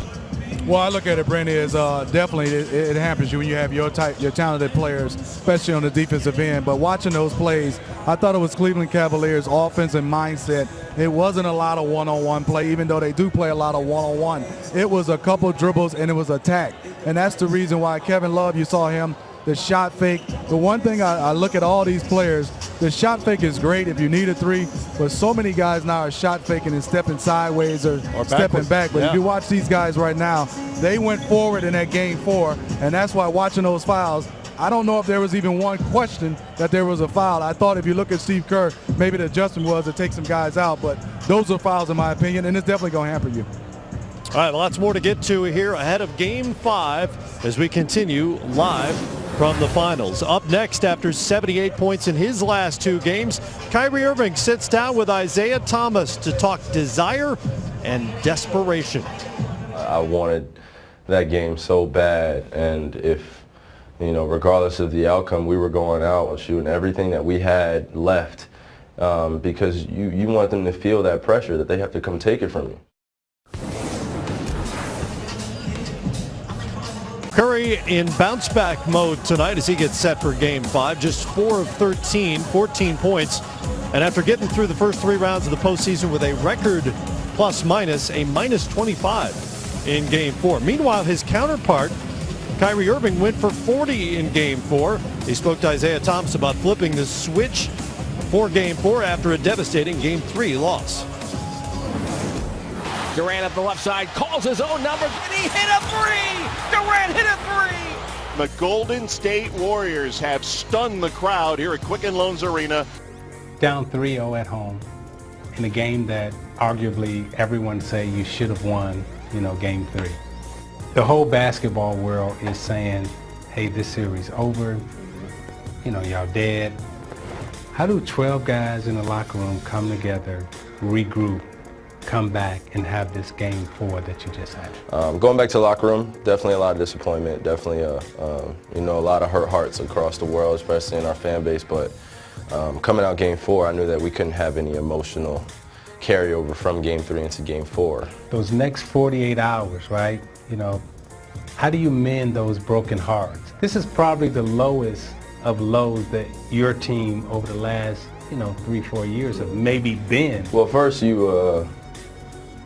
S9: Well, I look at it, Brandon, is definitely it happens when you have your talented players, especially on the defensive end. But watching those plays, I thought it was Cleveland Cavaliers' offensive mindset. It wasn't a lot of one-on-one play, even though they do play a lot of one-on-one. It was a couple dribbles, and it was attack. And that's the reason why Kevin Love, you saw him, the shot fake. The one thing I look at all these players, the shot fake is great if you need a 3, but so many guys now are shot faking and stepping sideways or stepping back. But if you watch these guys right now, they went forward in that game 4, and that's why watching those fouls, I don't know if there was even one question that there was a foul. I thought if you look at Steve Kerr, maybe the adjustment was to take some guys out, but those are fouls in my opinion, and it's definitely going to hamper you.
S1: All right, lots more to get to here ahead of Game 5 as we continue live from the finals. Up next, after 78 points in his last 2 games, Kyrie Irving sits down with Isaiah Thomas to talk desire and desperation.
S19: I wanted that game so bad, and if, regardless of the outcome, we were going out shooting everything that we had left, because you want them to feel that pressure that they have to come take it from you.
S1: Curry in bounce-back mode tonight as he gets set for Game 5. Just 4 of 13, 14 points. And after getting through the first 3 rounds of the postseason with a record plus-minus, a minus 25 in Game 4. Meanwhile, his counterpart, Kyrie Irving, went for 40 in Game 4. He spoke to Isaiah Thomas about flipping the switch for Game 4 after a devastating Game 3 loss.
S20: Durant up the left side, calls his own number, and he hit a 3! Durant hit a 3!
S4: The Golden State Warriors have stunned the crowd here at Quicken Loans Arena.
S21: Down 3-0 at home in a game that arguably everyone say you should have won, Game 3. The whole basketball world is saying, hey, this series over, y'all dead. How do 12 guys in the locker room come together, regroup, come back and have this Game 4 that you just had?
S19: Going back to the locker room, definitely a lot of disappointment, definitely a lot of hurt hearts across the world, especially in our fan base. But coming out Game 4, I knew that we couldn't have any emotional carryover from Game 3 into Game 4.
S21: Those next 48 hours, right? How do you mend those broken hearts? This is probably the lowest of lows that your team over the last 3-4 years have maybe been.
S19: Well, first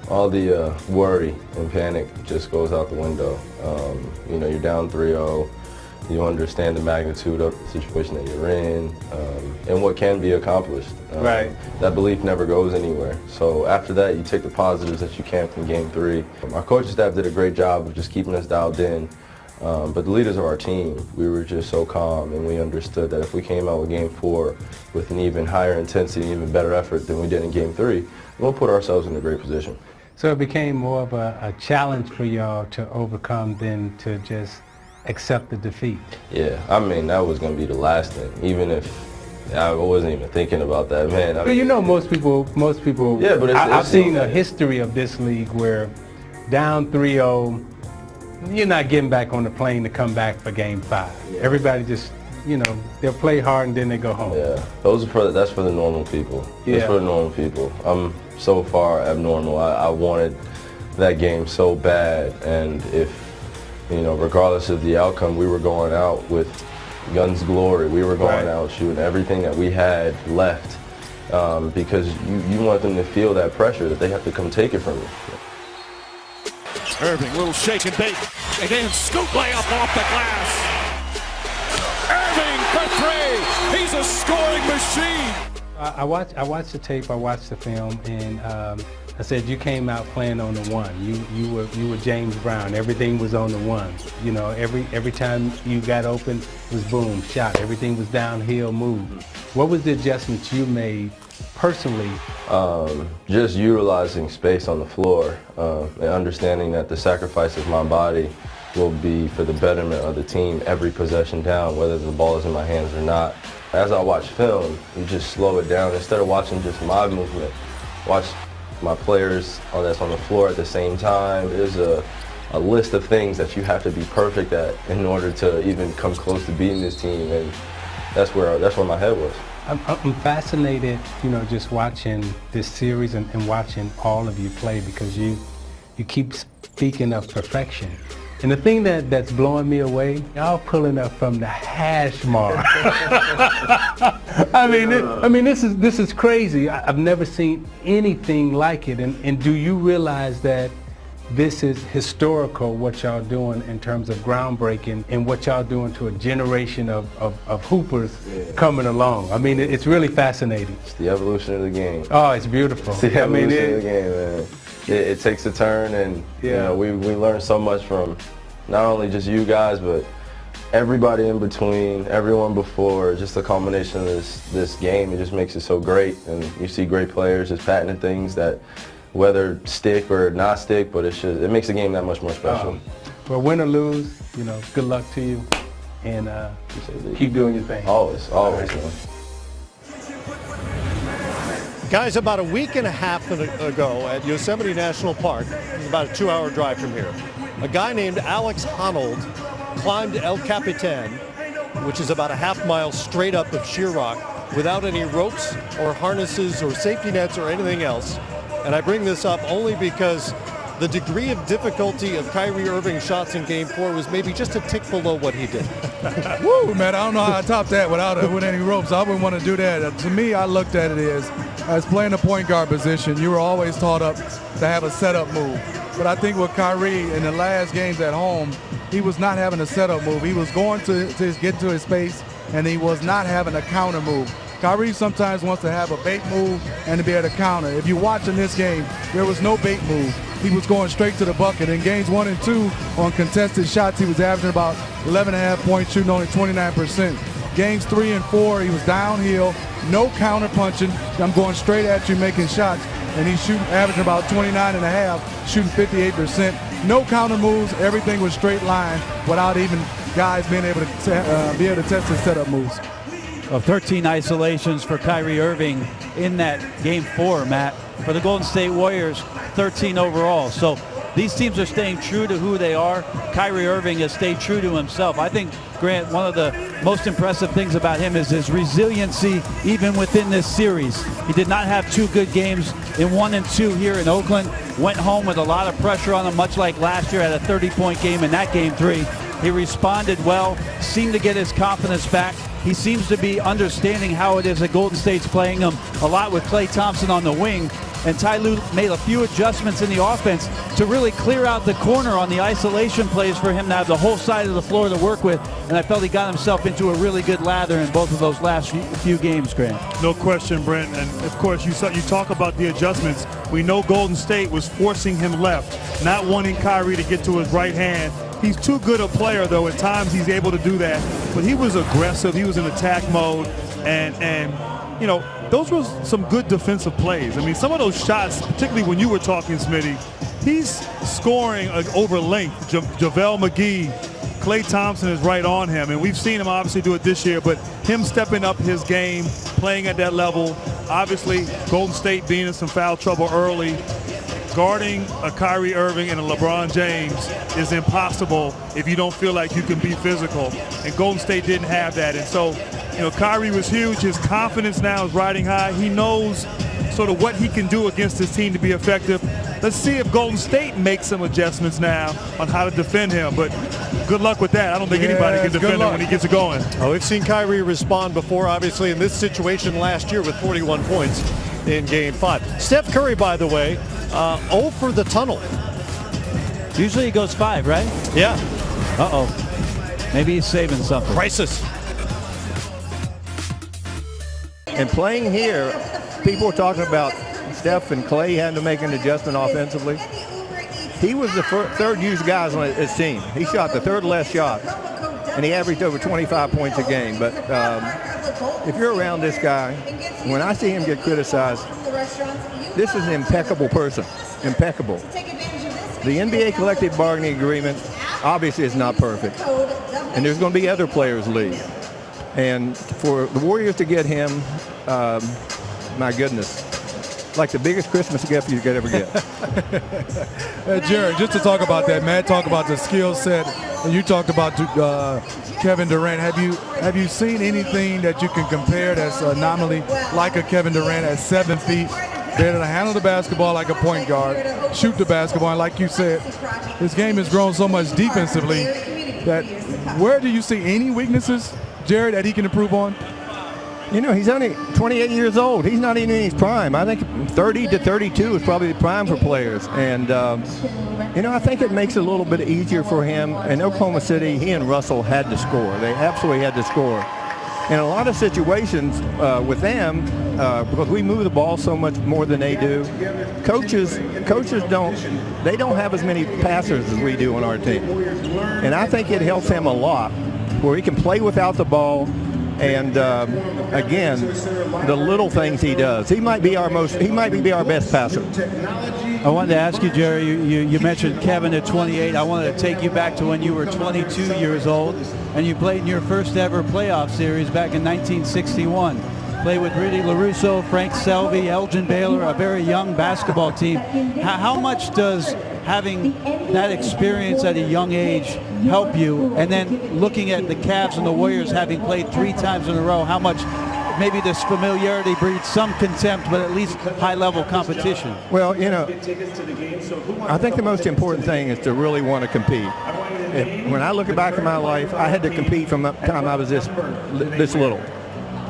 S19: all the worry and panic just goes out the window. You're down 3-0. You understand the magnitude of the situation that you're in and what can be accomplished.
S21: Right.
S19: That belief never goes anywhere. So after that, you take the positives that you can from Game 3. Our coaching staff did a great job of just keeping us dialed in. But the leaders of our team, we were just so calm, and we understood that if we came out with Game 4 with an even higher intensity, even better effort than we did in Game 3, we'll put ourselves in a great position.
S21: So it became more of a challenge for y'all to overcome than to just accept the defeat.
S19: Yeah, that was going to be the last thing, even if I wasn't even thinking about that, man.
S21: Most people.
S19: Yeah, but
S21: I've seen a history of this league where down 3-0, you're not getting back on the plane to come back for Game 5. Yeah. Everybody just, they'll play hard and then they go home.
S19: Yeah, that's for the normal people.
S21: Yeah.
S19: That's for the normal people. I'm so far abnormal. I wanted that game so bad, and if, regardless of the outcome, we were going out with guns glory. We were going out shooting everything that we had left, because you want them to feel that pressure that they have to come take it from you.
S4: Irving, little shake and bake, and then scoop layup off the glass. Irving for 3. He's a scoring machine.
S21: I watched the tape. I watched the film, and I said you came out playing on the one. You were James Brown. Everything was on the one. Every time you got open it was boom, shot. Everything was downhill move. What was the adjustments you made personally?
S19: Just utilizing space on the floor and understanding that the sacrifice of my body will be for the betterment of the team every possession down, whether the ball is in my hands or not. As I watch film, you just slow it down. Instead of watching just my movement, watch my players that's on the floor at the same time. There's a list of things that you have to be perfect at in order to even come close to beating this team, and that's where my head was.
S21: I'm fascinated, just watching this series and watching all of you play, because you keep speaking of perfection. And the thing that's blowing me away, y'all pulling up from the hash mark. This is crazy. I've never seen anything like it. And do you realize that this is historical, what y'all doing in terms of groundbreaking and what y'all doing to a generation of hoopers coming along? It's really fascinating.
S19: It's the evolution of the game.
S21: Oh, it's beautiful.
S19: It's the evolution of the game, man. It takes a turn, and we learn so much from not only just you guys, but everybody in between, everyone before, just a combination of this game, it just makes it so great. And you see great players just patenting things that whether stick or not stick, but it makes the game that much more special.
S21: Well, win or lose, you know, good luck to you, and keep doing your thing.
S19: Always, always. Man.
S1: Guys, about a week and a half ago at Yosemite National Park, it's about a 2-hour drive from here, a guy named Alex Honnold climbed El Capitan, which is about a half-mile straight up of sheer rock, without any ropes or harnesses or safety nets or anything else. And I bring this up only because the degree of difficulty of Kyrie Irving's shots in Game 4 was maybe just a tick below what he did.
S9: Woo, man, I don't know how I top that with any ropes. I wouldn't want to do that. To me, I looked at it as playing the point guard position, you were always taught up to have a setup move. But I think with Kyrie in the last games at home, he was not having a setup move. He was going to get to his space, and he was not having a counter move. Kyrie sometimes wants to have a bait move and to be able to counter. If you watch in this game, there was no bait move. He was going straight to the bucket. In games 1 and 2, on contested shots, he was averaging about 11.5 points, shooting only 29%. Games 3 and 4, he was downhill, no counter punching. I'm going straight at you, making shots, and he's averaging about 29.5, shooting 58%. No counter moves. Everything was straight line without even guys being able to test his setup moves.
S8: Of 13 isolations for Kyrie Irving in that Game 4, Matt. For the Golden State Warriors, 13 overall. So these teams are staying true to who they are. Kyrie Irving has stayed true to himself. I think, Grant, one of the most impressive things about him is his resiliency even within this series. He did not have 2 good games in 1 and 2 here in Oakland. Went home with a lot of pressure on him, much like last year, had a 30-point game in that Game 3. He responded well, seemed to get his confidence back. He seems to be understanding how it is that Golden State's playing him a lot with Klay Thompson on the wing. And Ty Lue made a few adjustments in the offense to really clear out the corner on the isolation plays for him to have the whole side of the floor to work with. And I felt he got himself into a really good lather in both of those last few games, Grant.
S7: No question, Brent. And, of course, you talk about the adjustments. We know Golden State was forcing him left, not wanting Kyrie to get to his right hand. He's too good a player, though. At times he's able to do that. But he was aggressive. He was in attack mode. And you know, those were some good defensive plays. I mean, some of those shots, particularly when you were talking, Smitty, he's scoring over length. JaVale McGee, Klay Thompson is right on him. And we've seen him obviously do it this year. But him stepping up his game, playing at that level, obviously Golden State being in some foul trouble early, guarding a Kyrie Irving and a LeBron James is impossible if you don't feel like you can be physical. And Golden State didn't have that. And so, you know, Kyrie was huge. His confidence now is riding high. He knows sort of what he can do against his team to be effective. Let's see if Golden State makes some adjustments now on how to defend him. But good luck with that. I don't think anybody can defend him when he gets it going.
S1: Oh, we've seen Kyrie respond before, obviously, in this situation last year with 41 points in Game 5. Steph Curry, by the way, 0 for the tunnel.
S8: Usually he goes 5, right?
S1: Yeah.
S8: Uh-oh. Maybe he's saving something.
S1: Crisis.
S2: And playing here, people were talking about Steph and Klay having to make an adjustment offensively. He was the third used guys on his team. He shot the third less shot, and he averaged over 25 points a game. But if you're around this guy, when I see him get criticized, this is an impeccable person, impeccable. The NBA collective bargaining agreement obviously is not perfect, and there's going to be other players leave. And for the Warriors to get him, my goodness, like the biggest Christmas gift you could ever get.
S9: Jared, just to talk about that, Matt talked about the skill set, and you talked about Kevin Durant. Have you seen anything that you can compare that's an anomaly like a Kevin Durant at 7 feet? They're able to handle the basketball like a point guard, shoot the basketball, and like you said, his game has grown so much defensively that where do you see any weaknesses, Jared, that he can improve on?
S2: You know, he's only 28 years old. He's not even in his prime. I think 30 to 32 is probably the prime for players. And, you know, I think it makes it a little bit easier for him. In Oklahoma City, he and Russell had to score. They absolutely had to score. In a lot of situations with them, because we move the ball so much more than they do, coaches don't have as many passers as we do on our team. And I think it helps him a lot where he can play without the ball. And again, the little things he does. He might be our best passer.
S8: I wanted to ask you, Jerry, you mentioned Kevin at 28. I wanted to take you back to when you were 22 years old and you played in your first ever playoff series back in 1961. Played with Rudy LaRusso, Frank Selby, Elgin Baylor, a very young basketball team. How much does having that experience at a young age help you? And then looking at the Cavs and the Warriors having played 3 times in a row, how much maybe this familiarity breeds some contempt, but at least high-level competition?
S2: Well, you know, I think the most important thing is to really want to compete. When I look back at my life, I had to compete from the time I was this little.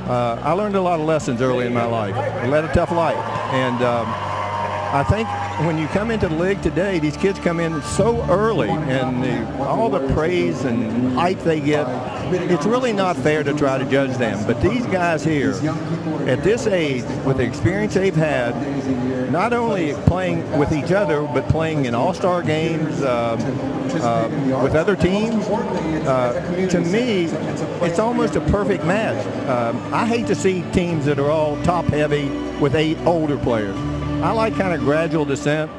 S2: I learned a lot of lessons early in my life. I led a tough life. And I think when you come into the league today, these kids come in so early, and all the praise and hype they get, it's really not fair to try to judge them. But these guys here, at this age, with the experience they've had, not only playing with each other, but playing in all-star games with other teams, to me, it's almost a perfect match. I hate to see teams that are all top-heavy with 8 older players. I like kind of gradual descent,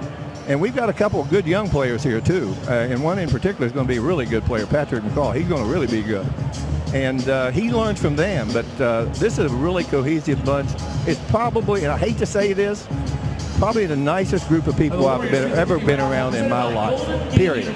S2: and we've got a couple of good young players here too, and one in particular is going to be a really good player, Patrick McCall. He's going to really be good, and he learns from them. But this is a really cohesive bunch. It's probably, and I hate to say this, probably the nicest group of people I've ever been around in my life, period.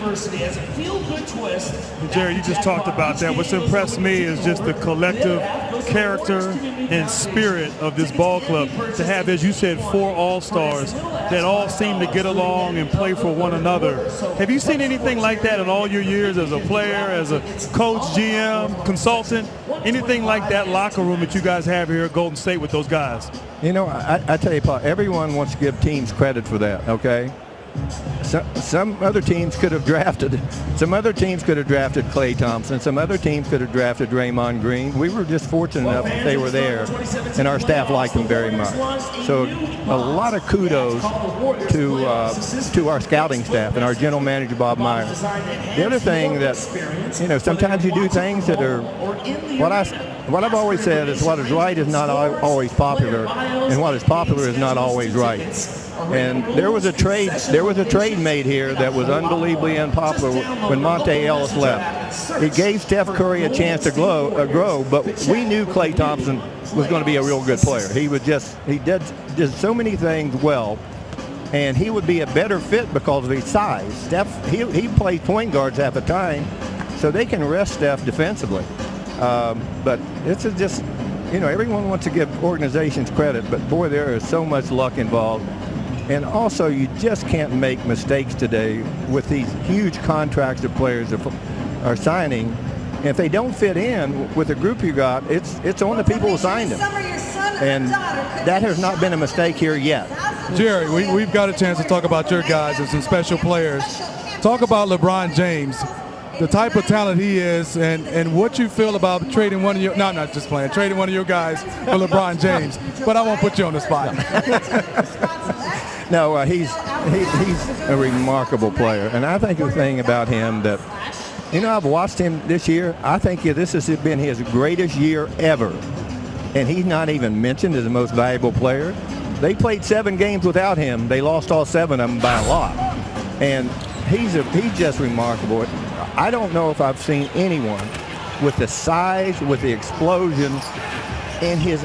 S7: Jerry, you just talked about that. What's impressed me is just the collective character and spirit of this ball club. To have, as you said, 4 all-stars that all seem to get along and play for one another. Have you seen anything like that in all your years as a player, as a coach, GM, consultant? Anything like that locker room that you guys have here at Golden State with those guys?
S2: You know, I tell you, Paul, everyone wants to give teams credit for that, okay? Some other teams could have drafted Klay Thompson. Some other teams could have drafted Draymond Green. We were just fortunate enough that they were there, and our staff liked them very much. So a lot of kudos to our scouting staff and our general manager, Bob Meyer. The other thing that, you know, sometimes you do things that are, what I've always said is what is right is not always popular, and what is popular is not always right. And there was a trade made here that was unbelievably unpopular when Monte Ellis left. It gave Steph Curry a chance to grow, but we knew Klay Thompson was going to be a real good player. He did so many things well, and he would be a better fit because of his size. Steph, he plays point guards half the time, so they can rest Steph defensively. But this is just, you know, everyone wants to give organizations credit, but boy, there is so much luck involved. And also, you just can't make mistakes today with these huge contracts that players are signing. And if they don't fit in with the group you got, it's on the people who signed them. And that has not been a mistake here yet.
S9: Jerry, we've got a chance to talk about your guys and some special players. Talk about LeBron James, the type of talent he is, and what you feel about trading one of your, no, I'm not just playing, trading one of your guys for LeBron James. But I won't put you on the spot.
S2: No, he's a remarkable player, and I think the thing about him that, you know, I've watched him this year. I think this has been his greatest year ever, and he's not even mentioned as the most valuable player. They played 7 games without him. They lost all 7 of them by a lot, and he's just remarkable. I don't know if I've seen anyone with the size, with the explosion, and his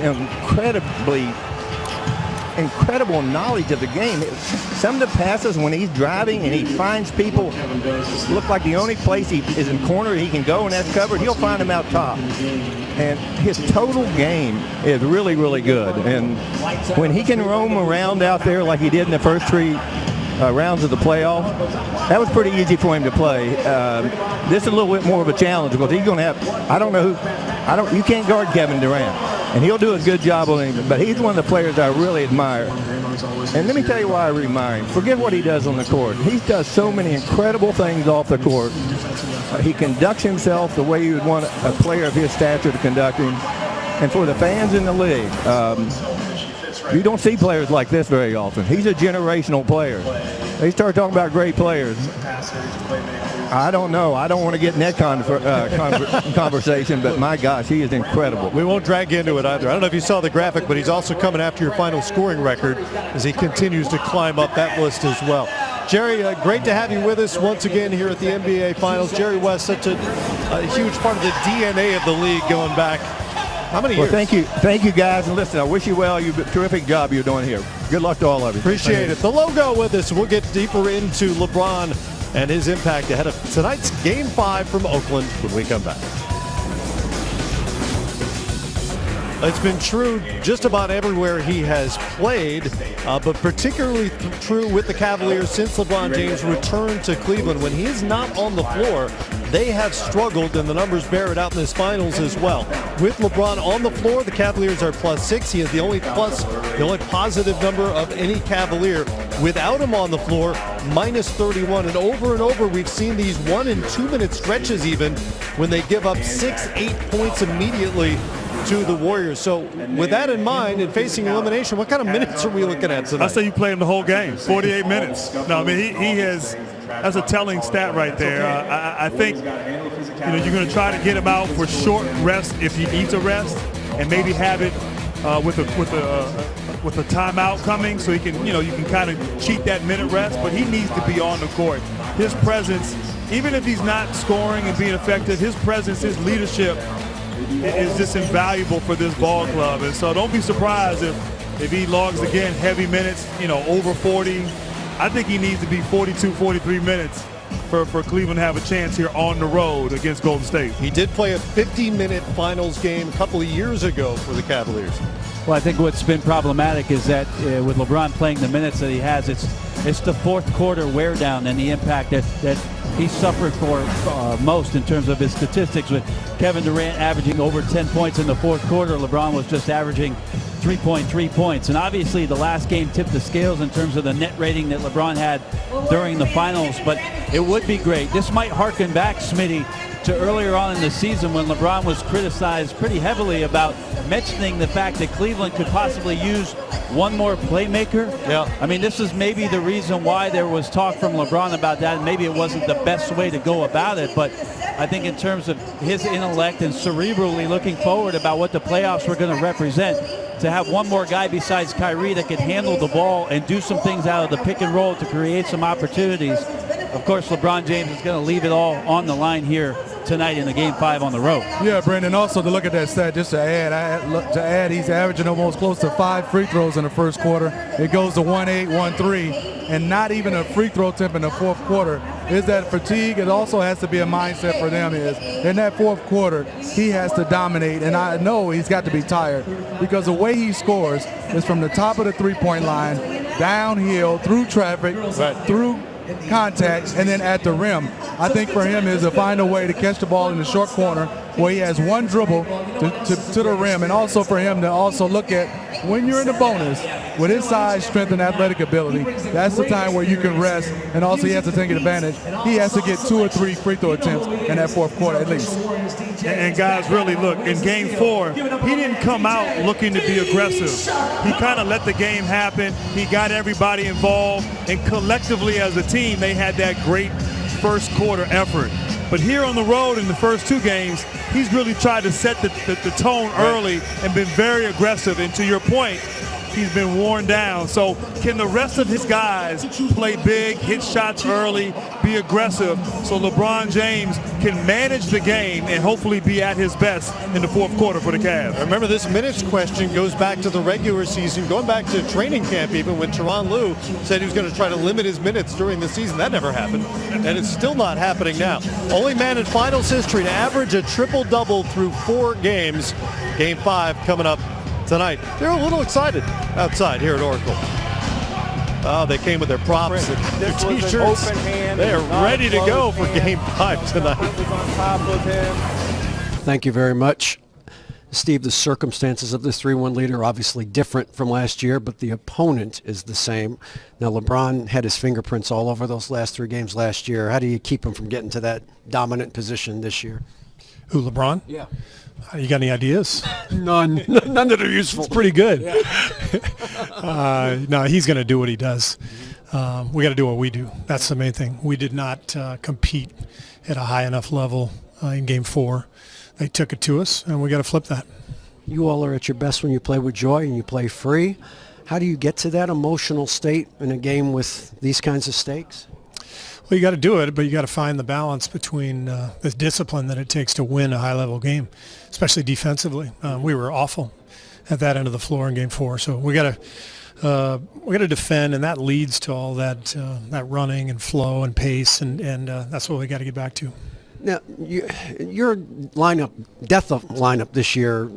S2: incredible knowledge of the game. Some of the passes when he's driving and he finds people, look like the only place he is in corner he can go and that's covered, he'll find them out top. And his total game is really, really good. And when he can roam around out there like he did in the first 3 rounds of the playoff, that was pretty easy for him to play. This is a little bit more of a challenge because he's going to have, you can't guard Kevin Durant, and he'll do a good job on him, but he's one of the players I really admire. And let me tell you why I admire him. Forget what he does on the court. He does so many incredible things off the court. He conducts himself the way you would want a player of his stature to conduct him. And for the fans in the league, you don't see players like this very often. He's a generational player. They start talking about great players. I don't know. I don't want to get in that conversation, but my gosh, he is incredible.
S1: We won't drag you into it either. I don't know if you saw the graphic, but he's also coming after your final scoring record as he continues to climb up that list as well. Jerry, great to have you with us once again here at the NBA Finals. Jerry West, such a huge part of the DNA of the league going back. How many years?
S2: Thank you guys, and listen, I wish you well. You terrific job you're doing here. Good luck to all of you.
S1: Appreciate it. The logo with us. We'll get deeper into LeBron and his impact ahead of tonight's Game 5 from Oakland when we come back. It's been true just about everywhere he has played, but particularly true with the Cavaliers since LeBron James returned to Cleveland. When he is not on the floor, they have struggled, and the numbers bear it out in this finals as well. With LeBron on the floor, the Cavaliers are +6. He is the only positive number of any Cavalier. Without him on the floor, -31. And over we've seen these 1 and 2 minute stretches even when they give up 6-8 points immediately to the Warriors. So with that in mind and facing elimination, what kind of minutes are we looking at tonight?
S7: I say you play him the whole game, 48 minutes. No, I mean, he has, that's a telling stat right there. I think, you're going to try to get him out for short rest if he needs a rest, and maybe have it with a timeout coming, so he can, you can kind of cheat that minute rest, but he needs to be on the court. His presence, even if he's not scoring and being effective, his presence, his leadership is just invaluable for this ball club. And so don't be surprised if he logs again heavy minutes, over 40. I think he needs to be 42, 43 minutes for Cleveland to have a chance here on the road against Golden State.
S1: He did play a 50-minute finals game a couple of years ago for the Cavaliers.
S8: Well, I think what's been problematic is that with LeBron playing the minutes that he has, it's the fourth quarter wear down and the impact that he suffered for most in terms of his statistics, with Kevin Durant averaging over 10 points in the fourth quarter. LeBron was just averaging 3.3 points. And obviously the last game tipped the scales in terms of the net rating that LeBron had during the finals, but it would be great. This might harken back, Smitty, to earlier on in the season when LeBron was criticized pretty heavily about mentioning the fact that Cleveland could possibly use one more playmaker.
S1: Yeah.
S8: I mean, this is maybe the reason why there was talk from LeBron about that, and maybe it wasn't the best way to go about it, but I think in terms of his intellect and cerebrally looking forward about what the playoffs were going to represent, to have one more guy besides Kyrie that could handle the ball and do some things out of the pick and roll to create some opportunities. Of course, LeBron James is going to leave it all on the line here tonight in the Game 5 on the road.
S9: Yeah, Brandon, also to look at that stat, just to add, he's averaging almost close to 5 free throws in the first quarter. It goes to 1-8, 1-3, and not even a free throw attempt in the fourth quarter. Is that fatigue? It also has to be a mindset for them is in that fourth quarter, he has to dominate, and I know he's got to be tired because the way he scores is from the top of the three-point line, downhill, through traffic, through contact, and then at the rim. I think for him is to find a way to catch the ball in the short corner where he has one dribble to the rim, and also for him to also look at when you're in the bonus with his size, strength, and athletic ability, that's the time where you can rest, and also he has to take advantage. He has to get 2 or 3 free throw attempts in that fourth quarter at least.
S7: And guys, really look, in Game 4, he didn't come out looking to be aggressive. He kind of let the game happen. He got everybody involved, and collectively as a team, they had that great first quarter effort. But here on the road in the first 2 games, he's really tried to set the tone early and been very aggressive. And to your point, he's been worn down. So can the rest of his guys play big, hit shots early, be aggressive, so LeBron James can manage the game and hopefully be at his best in the fourth quarter for the Cavs?
S1: Remember, this minutes question goes back to the regular season, going back to training camp even, when Tyronn Lue said he was going to try to limit his minutes during the season. That never happened, and it's still not happening now. Only man in finals history to average a triple-double through 4 games. Game 5 coming up tonight. They're a little excited outside here at Oracle. Oh, they came with their props and their T-shirts. They're ready to go for Game 5 tonight.
S11: Thank you very much. Steve, the circumstances of this 3-1 lead are obviously different from last year, but the opponent is the same. Now, LeBron had his fingerprints all over those last 3 games last year. How do you keep him from getting to that dominant position this year?
S6: Who, LeBron?
S11: Yeah.
S6: You got any ideas?
S11: None. None that are useful.
S6: It's pretty good.
S11: Yeah.
S6: No, he's going to do what he does. We got to do what we do. That's the main thing. We did not compete at a high enough level in Game 4. They took it to us, and we got to flip that.
S11: You all are at your best when you play with joy and you play free. How do you get to that emotional state in a game with these kinds of stakes?
S6: Well, you got to do it, but you got to find the balance between the discipline that it takes to win a high-level game, especially defensively. We were awful at that end of the floor in Game 4, so we got to defend, and that leads to all that running and flow and pace, and that's what we got to get back to.
S11: Now, your depth of lineup this year,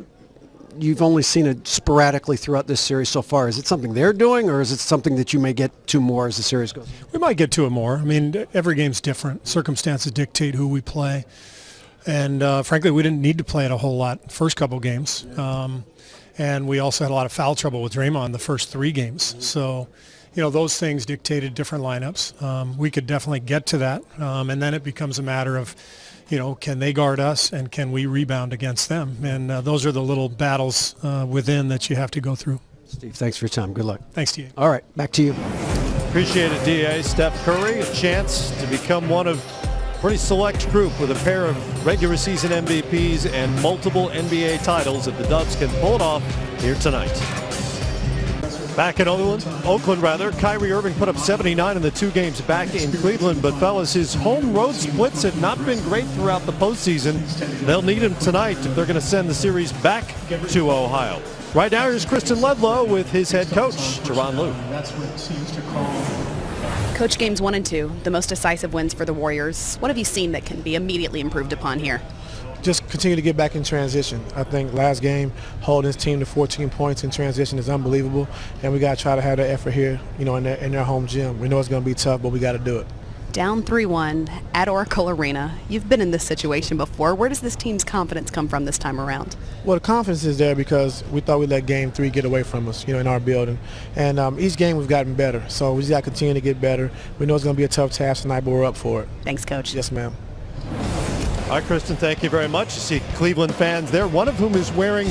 S11: you've only seen it sporadically throughout this series so far. Is it something they're doing, or is it something that you may get to more as the series goes?
S6: We might get to it more. I mean, every game's different. Circumstances dictate who we play. And frankly, we didn't need to play it a whole lot first couple games. And we also had a lot of foul trouble with Draymond the first 3 games. So, those things dictated different lineups. We could definitely get to that. And then it becomes a matter of, can they guard us and can we rebound against them? And those are the little battles within that you have to go through.
S11: Steve, thanks for your time. Good luck.
S6: Thanks to you.
S11: All right, back to you.
S1: Appreciate it, D.A. Steph Curry, a chance to become one of a pretty select group with a pair of regular season MVPs and multiple NBA titles if the Dubs can pull it off here tonight. Back in Oakland, Kyrie Irving put up 79 in the 2 games back in Cleveland. But, fellas, his home-road splits have not been great throughout the postseason. They'll need him tonight if they're going to send the series back to Ohio. Right now, here's Kristen Ledlow with his head coach, Tyronn Lue.
S10: Coach, games 1 and 2, the most decisive wins for the Warriors. What have you seen that can be immediately improved upon here?
S5: Just continue to get back in transition. I think last game, holding this team to 14 points in transition is unbelievable, and we got to try to have that effort here, in their home gym. We know it's going to be tough, but we got to do it.
S10: Down 3-1 at Oracle Arena. You've been in this situation before. Where does this team's confidence come from this time around?
S5: Well, the confidence is there because we thought we let Game 3 get away from us, in our building. And each game we've gotten better, so we just got to continue to get better. We know it's going to be a tough task tonight, but we're up for it.
S10: Thanks, Coach.
S5: Yes, ma'am.
S1: All right, Kristen, thank you very much. You see Cleveland fans there, one of whom is wearing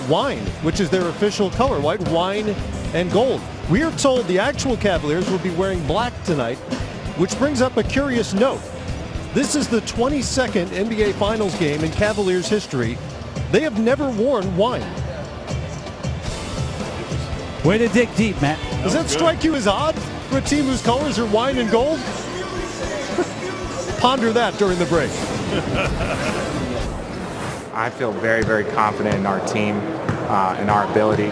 S1: wine, which is their official color, white wine and gold. We are told the actual Cavaliers will be wearing black tonight, which brings up a curious note. This is the 22nd NBA Finals game in Cavaliers history. They have never worn wine.
S8: Way to dig deep, Matt.
S1: Does that strike you as odd for a team whose colors are wine and gold? Ponder that during the break.
S22: I feel very, very confident in our team and our ability.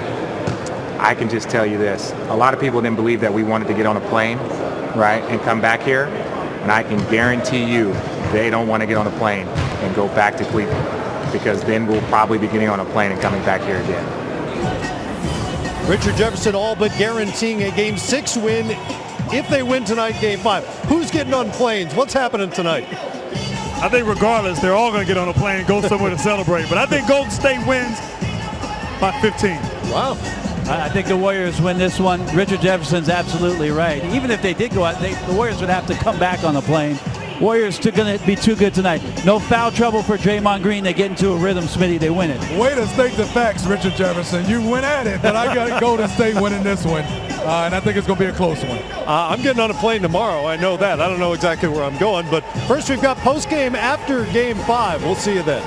S22: I can just tell you this. A lot of people didn't believe that we wanted to get on a plane, right, and come back here. And I can guarantee you they don't want to get on a plane and go back to Cleveland, because then we'll probably be getting on a plane and coming back here again.
S1: Richard Jefferson all but guaranteeing a Game 6 win if they win tonight, Game 5. Who's getting on planes? What's happening tonight?
S7: I think regardless, they're all going to get on a plane and go somewhere to celebrate. But I think Golden State wins by 15.
S1: Wow.
S8: I think the Warriors win this one. Richard Jefferson's absolutely right. Even if they did go out, the Warriors would have to come back on the plane. Warriors are going to be too good tonight. No foul trouble for Draymond Green. They get into a rhythm, Smitty. They win it.
S9: Way to state the facts, Richard Jefferson. You went at it, but I got Golden State winning this one. And I think it's going to be a close one.
S1: I'm getting on a plane tomorrow. I know that. I don't know exactly where I'm going. But first, we've got post-game after Game 5. We'll see you then.